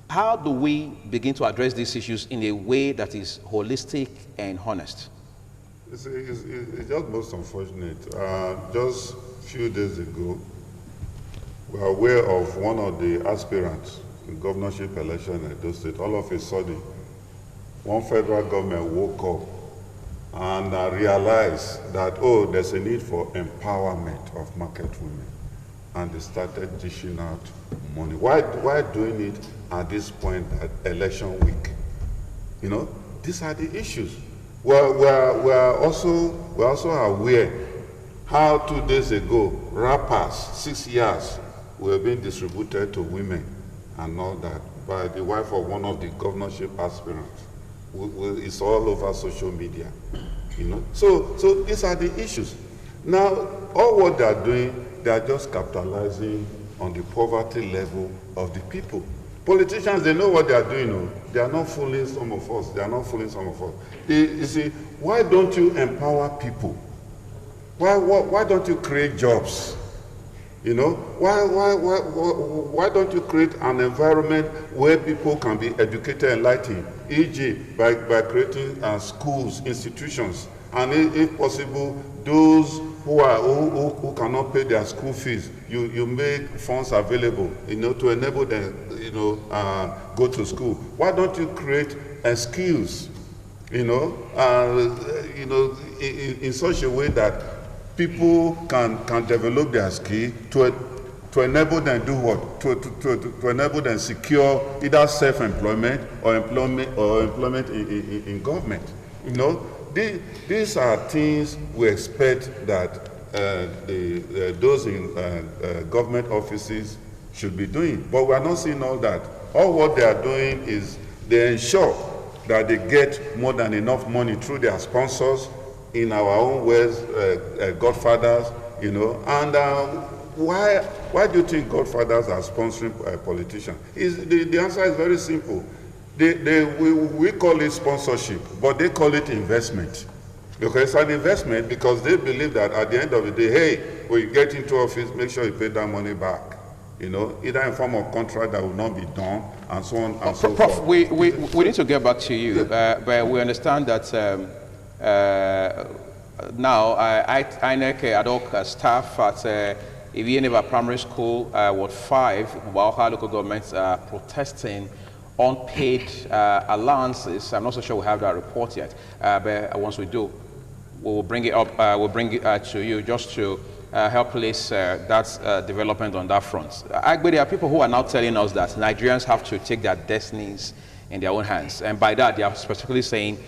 How do we begin to address these issues in a way that is holistic and honest? It's just most unfortunate. Just a few days ago, we are aware of one of the aspirants in governorship election in Edo State. All of a sudden, one federal government woke up and realized that, oh, there's a need for empowerment of market women. And they started dishing out money. Why doing it at this point at election week? You know, these are the issues. We're also aware how 2 days ago, wrappers, 6 years, were being distributed to women and all that by the wife of one of the governorship aspirants. It's all over social media, you know. So these are the issues. Now, all what they are doing, they are just capitalizing on the poverty level of the people. Politicians, they know what they are doing. No? They are not fooling some of us. They are not fooling some of us. You see, why don't you empower people? Why don't you create jobs? You know, why don't you create an environment where people can be educated and enlightened, e.g. by creating schools, institutions, and if possible, those who cannot pay their school fees, you make funds available, you know, to enable them, you know, go to school. Why don't you create skills, you know, in such a way that people can develop their skill to enable them do what? To enable them secure either self-employment or employment in government. You know, these are things we expect that those in government offices should be doing. But we are not seeing all that. All what they are doing is they ensure that they get more than enough money through their sponsors, in our own ways, godfathers, you know. And why do you think godfathers are sponsoring politicians? The answer is very simple. We call it sponsorship, but they call it investment. Because it's an investment because they believe that at the end of the day, hey, when you get into office, make sure you pay that money back. You know, either in form of contract that will not be done, and so on and so Prof, forth. we need to get back to you, but we understand that now INEC ad hoc staff at Ivieneva Primary School, Ward 5, Mubauha local governments are protesting unpaid allowances. I'm not so sure we have that report yet, but once we do, we'll bring it up. We'll bring it to you just to help place that development on that front. But there are people who are now telling us that Nigerians have to take their destinies in their own hands, and by that they are specifically saying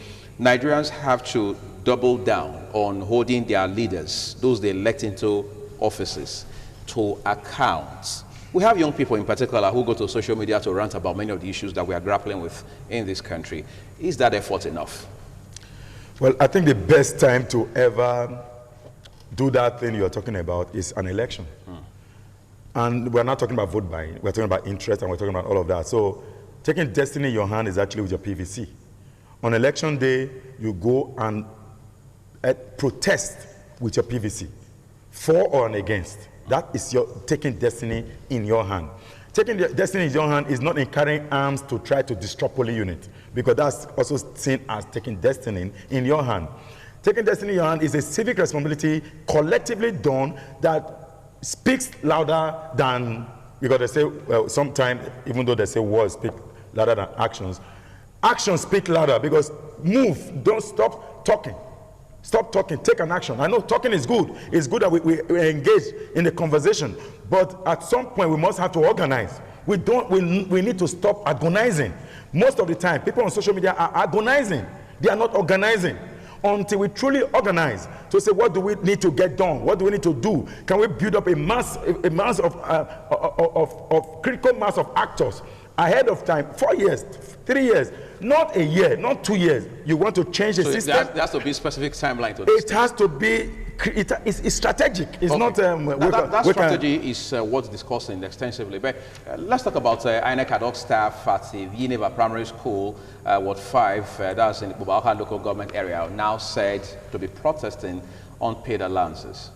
Nigerians have to double down on holding their leaders, those they elect into offices, to account. We have young people in particular who go to social media to rant about many of the issues that we are grappling with in this country. Is that effort enough? Well, I think the best time to ever do that thing you're talking about is an election. And we're not talking about vote buying, we're talking about interest, and we're talking about all of that. So taking destiny in your hand is actually with your PVC. On election day, you go and protest with your PVC, for or against. That is your taking destiny in your hand. Taking the destiny in your hand is not in carrying arms to try to disrupt polling unit, because that's also seen as taking destiny in your hand. Taking destiny in your hand is a civic responsibility collectively done that speaks louder than, because they say, well, sometimes, even though they say words speak louder than actions, actions speak louder, because move, don't stop talking. Stop talking, take an action. I know talking is good. It's good that we engage in the conversation, but at some point we must have to organize. We need to stop agonizing. Most of the time, people on social media are agonizing. They are not organizing. Until we truly organize to say, what do we need to get done? What do we need to do? Can we build up a mass of critical mass of actors ahead of time? 4 years, 3 years, not a year, not 2 years. You want to change the system? There has to be a specific timeline to this. It has to be, it's strategic. It's okay. not... that strategy is what's discussing extensively. But let's talk about INEC ad hoc staff at the Ivieneva Primary School, Ward 5, that's in the Mubauha local government area, now said to be protesting unpaid allowances.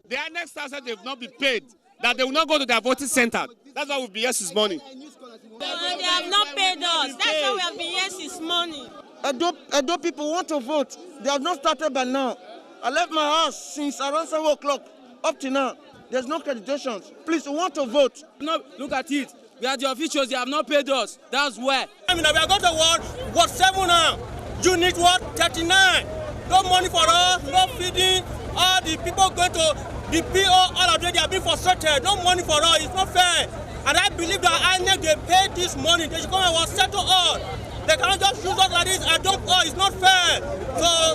The INEC staff said they will not be paid, that they will not go to their voting center. That's why we've been here since morning. They have not paid us. That's why we have been here since morning. Edo people want to vote. They have not started by now. I left my house since around 7 o'clock up to now. There's no accreditations. Please, we want to vote. No, look at it. We are the officials. They have not paid us. That's why. I mean, we are going to Ward 7 now. Unit Ward 39. No money for us. No feeding. All the people going to the PO, all of them, they are being frustrated. No money for us. It's not fair. And I believe that INEC, they pay this money. They should come and settle all. They can't just use us like this. I don't. Oh, it's not fair. So.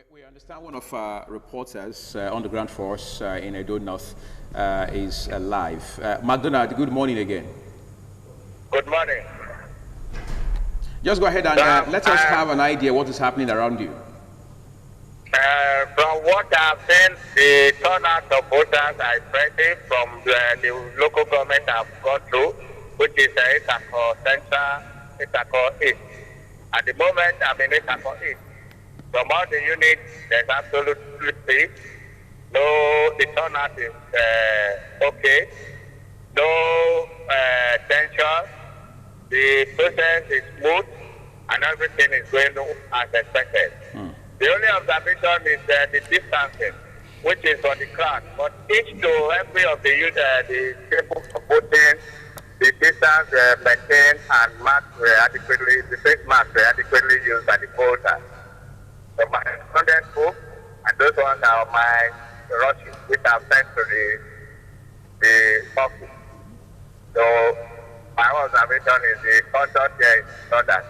We understand one of our reporters on the ground force in Edo North is live. McDonald, good morning again. Good morning. Just go ahead and let us have an idea what is happening around you. From what I've seen, the turnout of voters are impressive from the local government I've gone through, which is Itako Central, Itako East. At the moment, I'm in Itako East. From all the units, there's absolutely peace. No, the turnout is okay. No tension. The process is smooth, and everything is going as expected. The only observation is the distancing, which is on the crowd. But each to every of the people voting, the distance maintained and masked adequately, the face masks were adequately used by the voters. So my respondent book and those ones are my rushes, which I've sent to the office. So my observation is the conduct here is not that.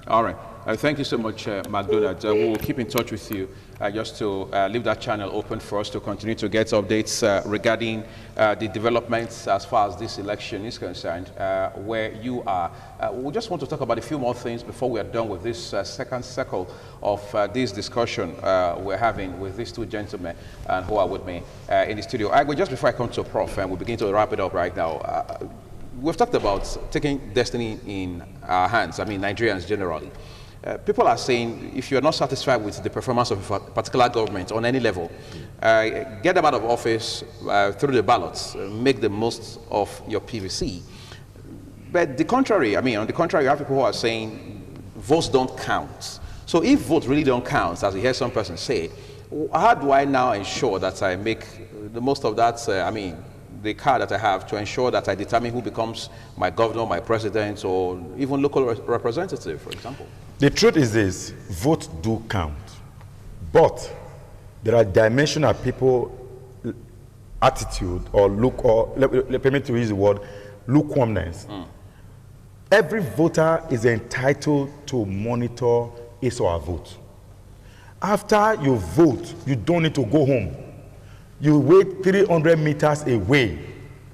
All right. Thank you so much, McDonald. We'll keep in touch with you just to leave that channel open for us to continue to get updates regarding the developments as far as this election is concerned, where you are. We just want to talk about a few more things before we are done with this second circle of this discussion we're having with these two gentlemen who are with me in the studio. Just before I come to Prof, and we begin to wrap it up right now, we've talked about taking destiny in our hands, I mean Nigerians generally. People are saying if you're not satisfied with the performance of a particular government on any level, get them out of office through the ballots, make the most of your PVC. But the contrary, I mean, on the contrary, you have people who are saying votes don't count. So if votes really don't count, as you hear some person say, how do I now ensure that I make the most of that, the card that I have to ensure that I determine who becomes my governor, my president, or even local representative, for example? The truth is this, votes do count, but there are dimensional people attitude or look, or let me to use the word, lukewarmness. Every voter is entitled to monitor his or her vote. After you vote, you don't need to go home. You wait 300 meters away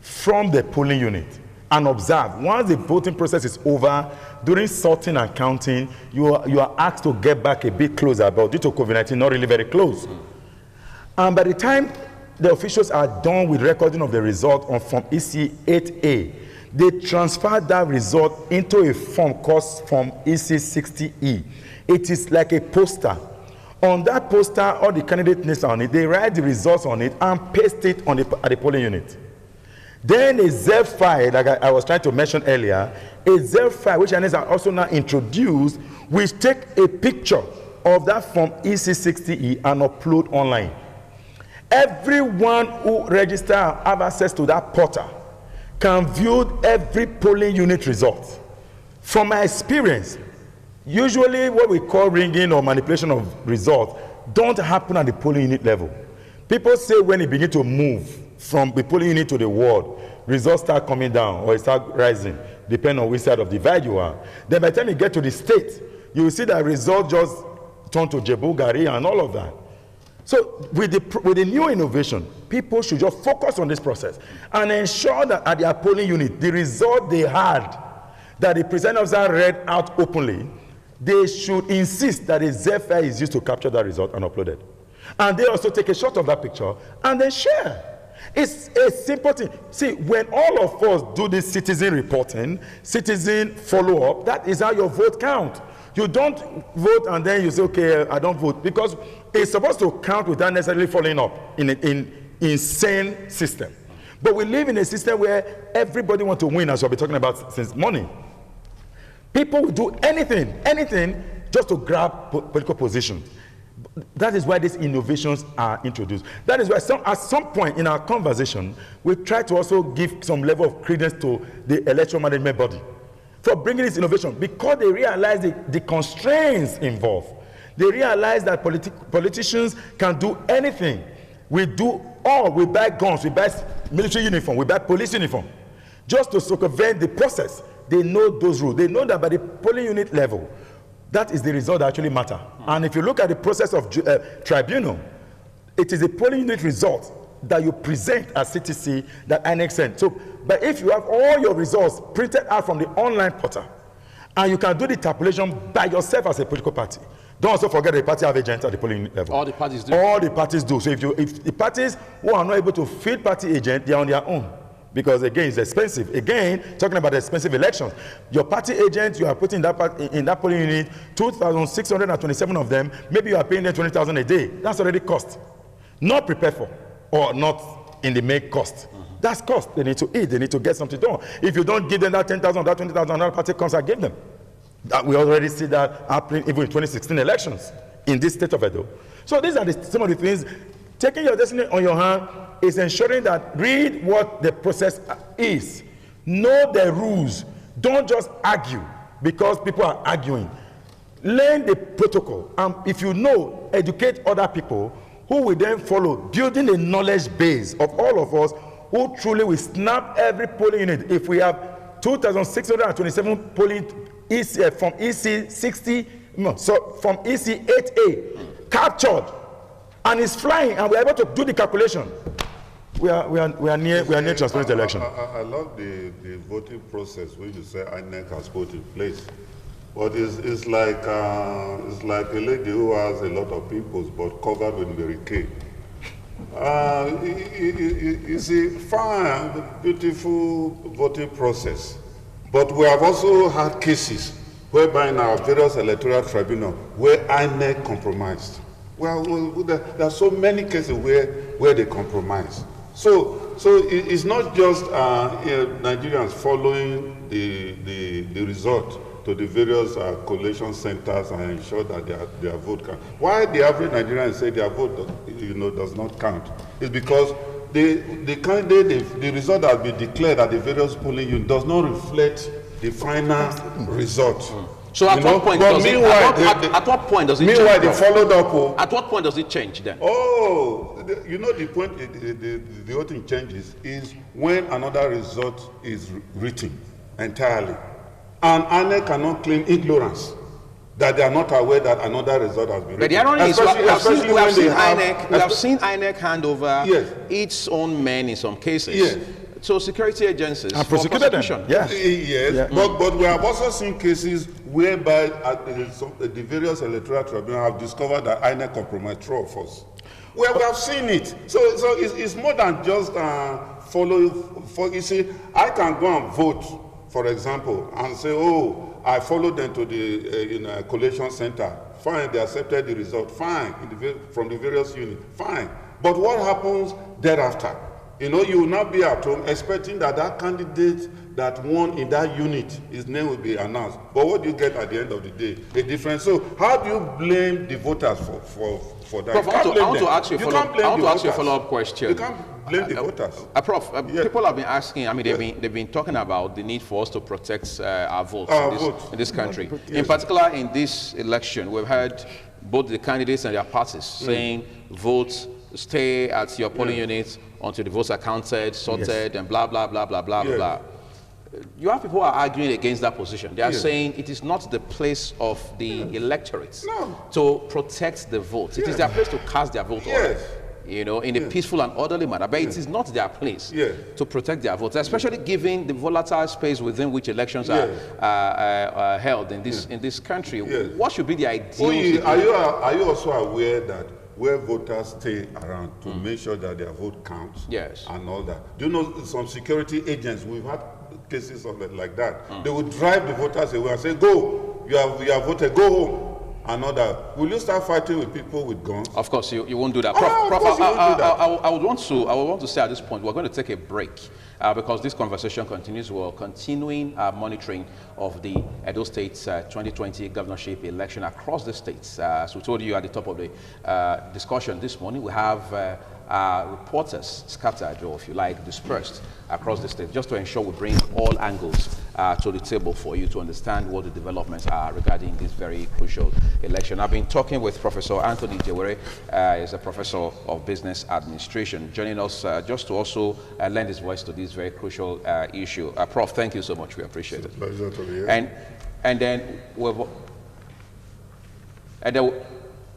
from the polling unit and observe. Once the voting process is over, during sorting and counting, you are asked to get back a bit closer, but due to COVID-19, not really very close. And by the time the officials are done with recording of the result on Form EC 8A, they transfer that result into a form called Form EC 60E. It is like a poster. On that poster, all the candidate names on it, they write the results on it and paste it on at the polling unit. Then a Z file, like I was trying to mention earlier, a Z file, which are also now introduced, which take a picture of that Form EC60E and upload online. Everyone who registers and have access to that portal can view every polling unit result. From my experience, usually what we call ringing or manipulation of results don't happen at the polling unit level. People say when it begins to move from the polling unit to the ward, results start coming down or it start rising, depending on which side of the divide you are. Then by the time you get to the state, you will see that result just turn to Jebu, Gari, and all of that. So with the new innovation, people should just focus on this process and ensure that at their polling unit, the result they had, that the presiding officer read out openly, they should insist that a ZFI is used to capture that result and upload it. And they also take a shot of that picture and then share. It's a simple thing. See, when all of us do this citizen reporting, citizen follow-up, that is how your vote count. You don't vote and then you say, okay, I don't vote, because it's supposed to count without necessarily following up in an insane system. But we live in a system where everybody wants to win, as we've been talking about since morning. People will do anything just to grab political position. That is why these innovations are introduced. That is why at some point in our conversation, we try to also give some level of credence to the electoral management body for bringing this innovation, because they realize the constraints involved. They realize that politicians can do anything. We buy guns, we buy military uniform, we buy police uniform, just to circumvent the process. They know those rules. They know that by the polling unit level, That is the result that actually matter. And if you look at the process of tribunal, it is a polling unit result that you present as CTC that INEC sent. So, but if you have all your results printed out from the online portal, and you can do the tabulation by yourself as a political party. Don't also forget the party have agents at the polling level. All the parties do. All the parties do. So if the parties who are not able to field party agent, they are on their own. Because again, it's expensive. Again, talking about expensive elections. Your party agents, you are putting in that polling unit, 2,627 of them, maybe you are paying them 20,000 a day. That's already cost. Not prepared for, or not in the make cost. That's cost. They need to eat. They need to get something done. If you don't give them that 10,000, that 20,000, another party comes and give them. We already see that happening even in 2016 elections in this state of Edo. So these are some of the things. Taking your destiny on your hand is ensuring that read what the process is. Know the rules. Don't just argue because people are arguing. Learn the protocol. And if you know, educate other people who will then follow, building a knowledge base of all of us who truly will snap every polling unit. If we have 2,627 polling from EC 60, no, so from EC 8A captured, and it's flying, and we're able to do the calculation. We are near transparent election. I love the voting process when you say INEC has put in place, but it's like a lady who has a lot of pimples but covered with barricade. It's a fine, beautiful voting process. But we have also had cases whereby in our various electoral tribunals where INEC compromised. Well, there are so many cases where they compromise. So it's not just Nigerians following the result to the various collation centers and ensure that their vote counts. Why the average Nigerian say their vote does not count? It's because the result that has been declared at the various polling units does not reflect the final result. So at what point does it? At what point does it change? Meanwhile, they followed up. At what point does it change then? Oh, the point the whole thing changes is when another result is written entirely, and INEC cannot claim ignorance that they are not aware that another result has been written. But the irony is, we have seen INEC hand over its own men in some cases. Yes. So security agencies and prosecuted them. Yes. But we have also seen cases whereby the various electoral tribunals have discovered that INEC compromised true of us. Well, we have seen it. So it's more than just follow. You see, I can go and vote, for example, and say, oh, I followed them to the collation center. Fine, they accepted the result. Fine, from the various units. Fine. But what happens thereafter? You will not be at home expecting that candidate that won in that unit, his name will be announced. But what do you get at the end of the day? A difference. So how do you blame the voters for that? Prof, I want to ask you a follow-up question. You can't blame the voters. Prof, people have been asking, I mean, they've been talking about the need for us to protect our votes in this country. Yes. In particular, in this election, we've heard both the candidates and their parties saying vote, stay at your polling units until the votes are counted, sorted, and blah, blah, blah, blah, blah, blah. You have people who are arguing against that position. They are saying it is not the place of the electorate to protect the vote. It is their place to cast their vote in a peaceful and orderly manner. But it is not their place to protect their votes, especially given the volatile space within which elections are held in this country. What should be the ideal? Are you also aware that where voters stay around to make sure that their vote counts and all that? Do you know some security agents, we've had cases of like that, they would drive the voters away and say, go, you have voted, go home. And all that. Will you start fighting with people with guns? Of course, you won't do that. I would want to say at this point, we're going to take a break because this conversation continues. We're continuing our monitoring of the Edo State 2020 governorship election across the states. As we told you at the top of the discussion this morning, we have reporters scattered, or if you like, dispersed across the state, just to ensure we bring all angles to the table for you to understand what the developments are regarding this very crucial election. I've been talking with Professor Anthony Ikhouoria, he's a professor of business administration, joining us just to also lend his voice to this very crucial issue. Prof, thank you so much. We appreciate it. Pleasure to be here. And then we've And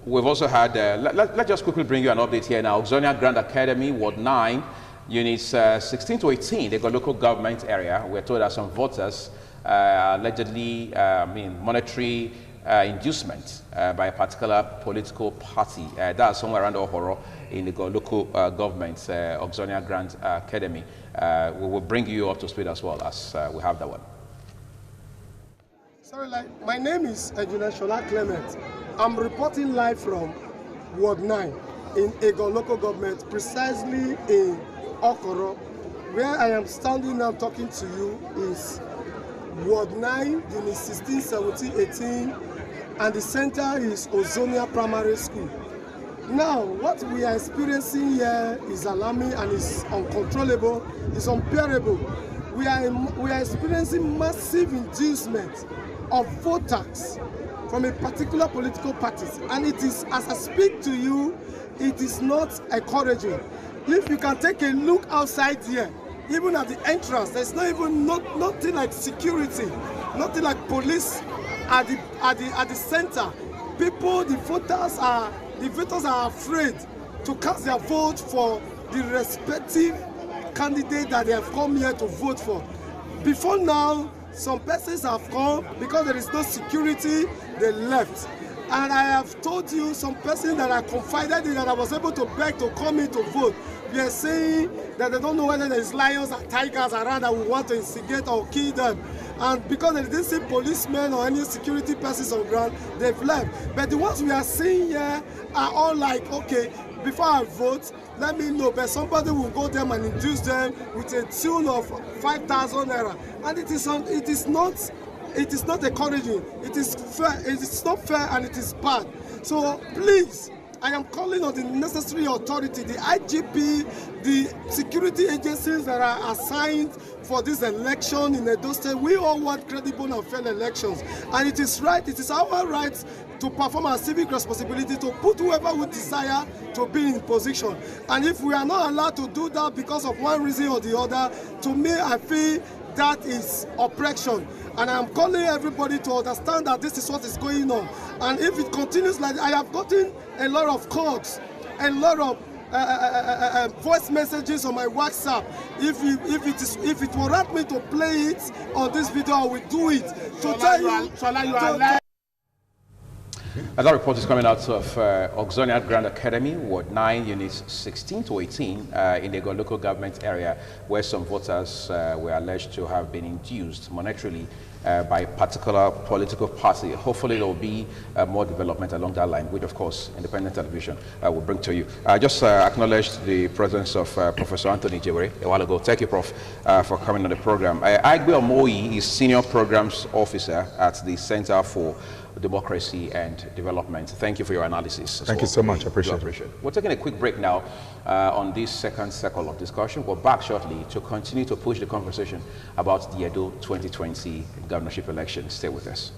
we've also had, let's just quickly bring you an update here now. Oxonia Grand Academy, Ward 9, units 16 to 18, they got local government area. We're told that some voters allegedly, monetary inducement by a particular political party. That's somewhere around Ohoro in the local government, Oxonia Grand Academy. We will bring you up to speed as well as we have that one. Sorry, my name is Engineer Shola Clement. I'm reporting live from Ward 9 in Ego local government, precisely in Okoro. Where I am standing now talking to you is Ward 9, Unit 16, 17, 18, and the center is Ozonia Primary School. Now, what we are experiencing here is alarming and is uncontrollable, is unbearable. We are experiencing massive inducement of voters from a particular political party, and it is, as I speak to you, it is not encouraging. If you can take a look outside here, even at the entrance, there's not even nothing like security, nothing like police at the center. People, the voters are afraid to cast their vote for the respective candidate that they have come here to vote for. Before now, some persons have come because there is no security, they left. And I have told you some persons that I confided in that I was able to beg to come in to vote. They are saying that they don't know whether there is lions or tigers around that we want to instigate or kill them. And because they didn't see policemen or any security persons on ground, they've left. But the ones we are seeing here are all like, okay, before I vote, let me know. But somebody will go there and induce them with a tune of 5,000 naira. And it is not encouraging. It is fair. It is not fair, and it is bad. So please, I am calling on the necessary authority, the IGP, the security agencies that are assigned for this election in Edo State. We all want credible and fair elections, and it is right. It is our right to perform our civic responsibility to put whoever we desire to be in position. And if we are not allowed to do that because of one reason or the other, to me, I feel that is oppression. And I'm calling everybody to understand that this is what is going on. And if it continues like I have gotten a lot of calls, a lot of voice messages on my WhatsApp. If it warrant me to play it on this video, I will do it. To tell you, As that report is coming out of Oxonia Grand Academy, Ward 9, Units 16 to 18, in the local government area, where some voters were alleged to have been induced monetarily by a particular political party. Hopefully there will be more development along that line, which of course independent television will bring to you. I just acknowledged the presence of Professor Anthony Jewere a while ago. Thank you, Prof, for coming on the program. IKHUORIA is Senior Programs Officer at the Center for Democracy and Development. Thank you for your analysis. Thank you so much. I appreciate it. We're taking a quick break now on this second circle of discussion. We're back shortly to continue to push the conversation about the Edo 2020 governorship election. Stay with us.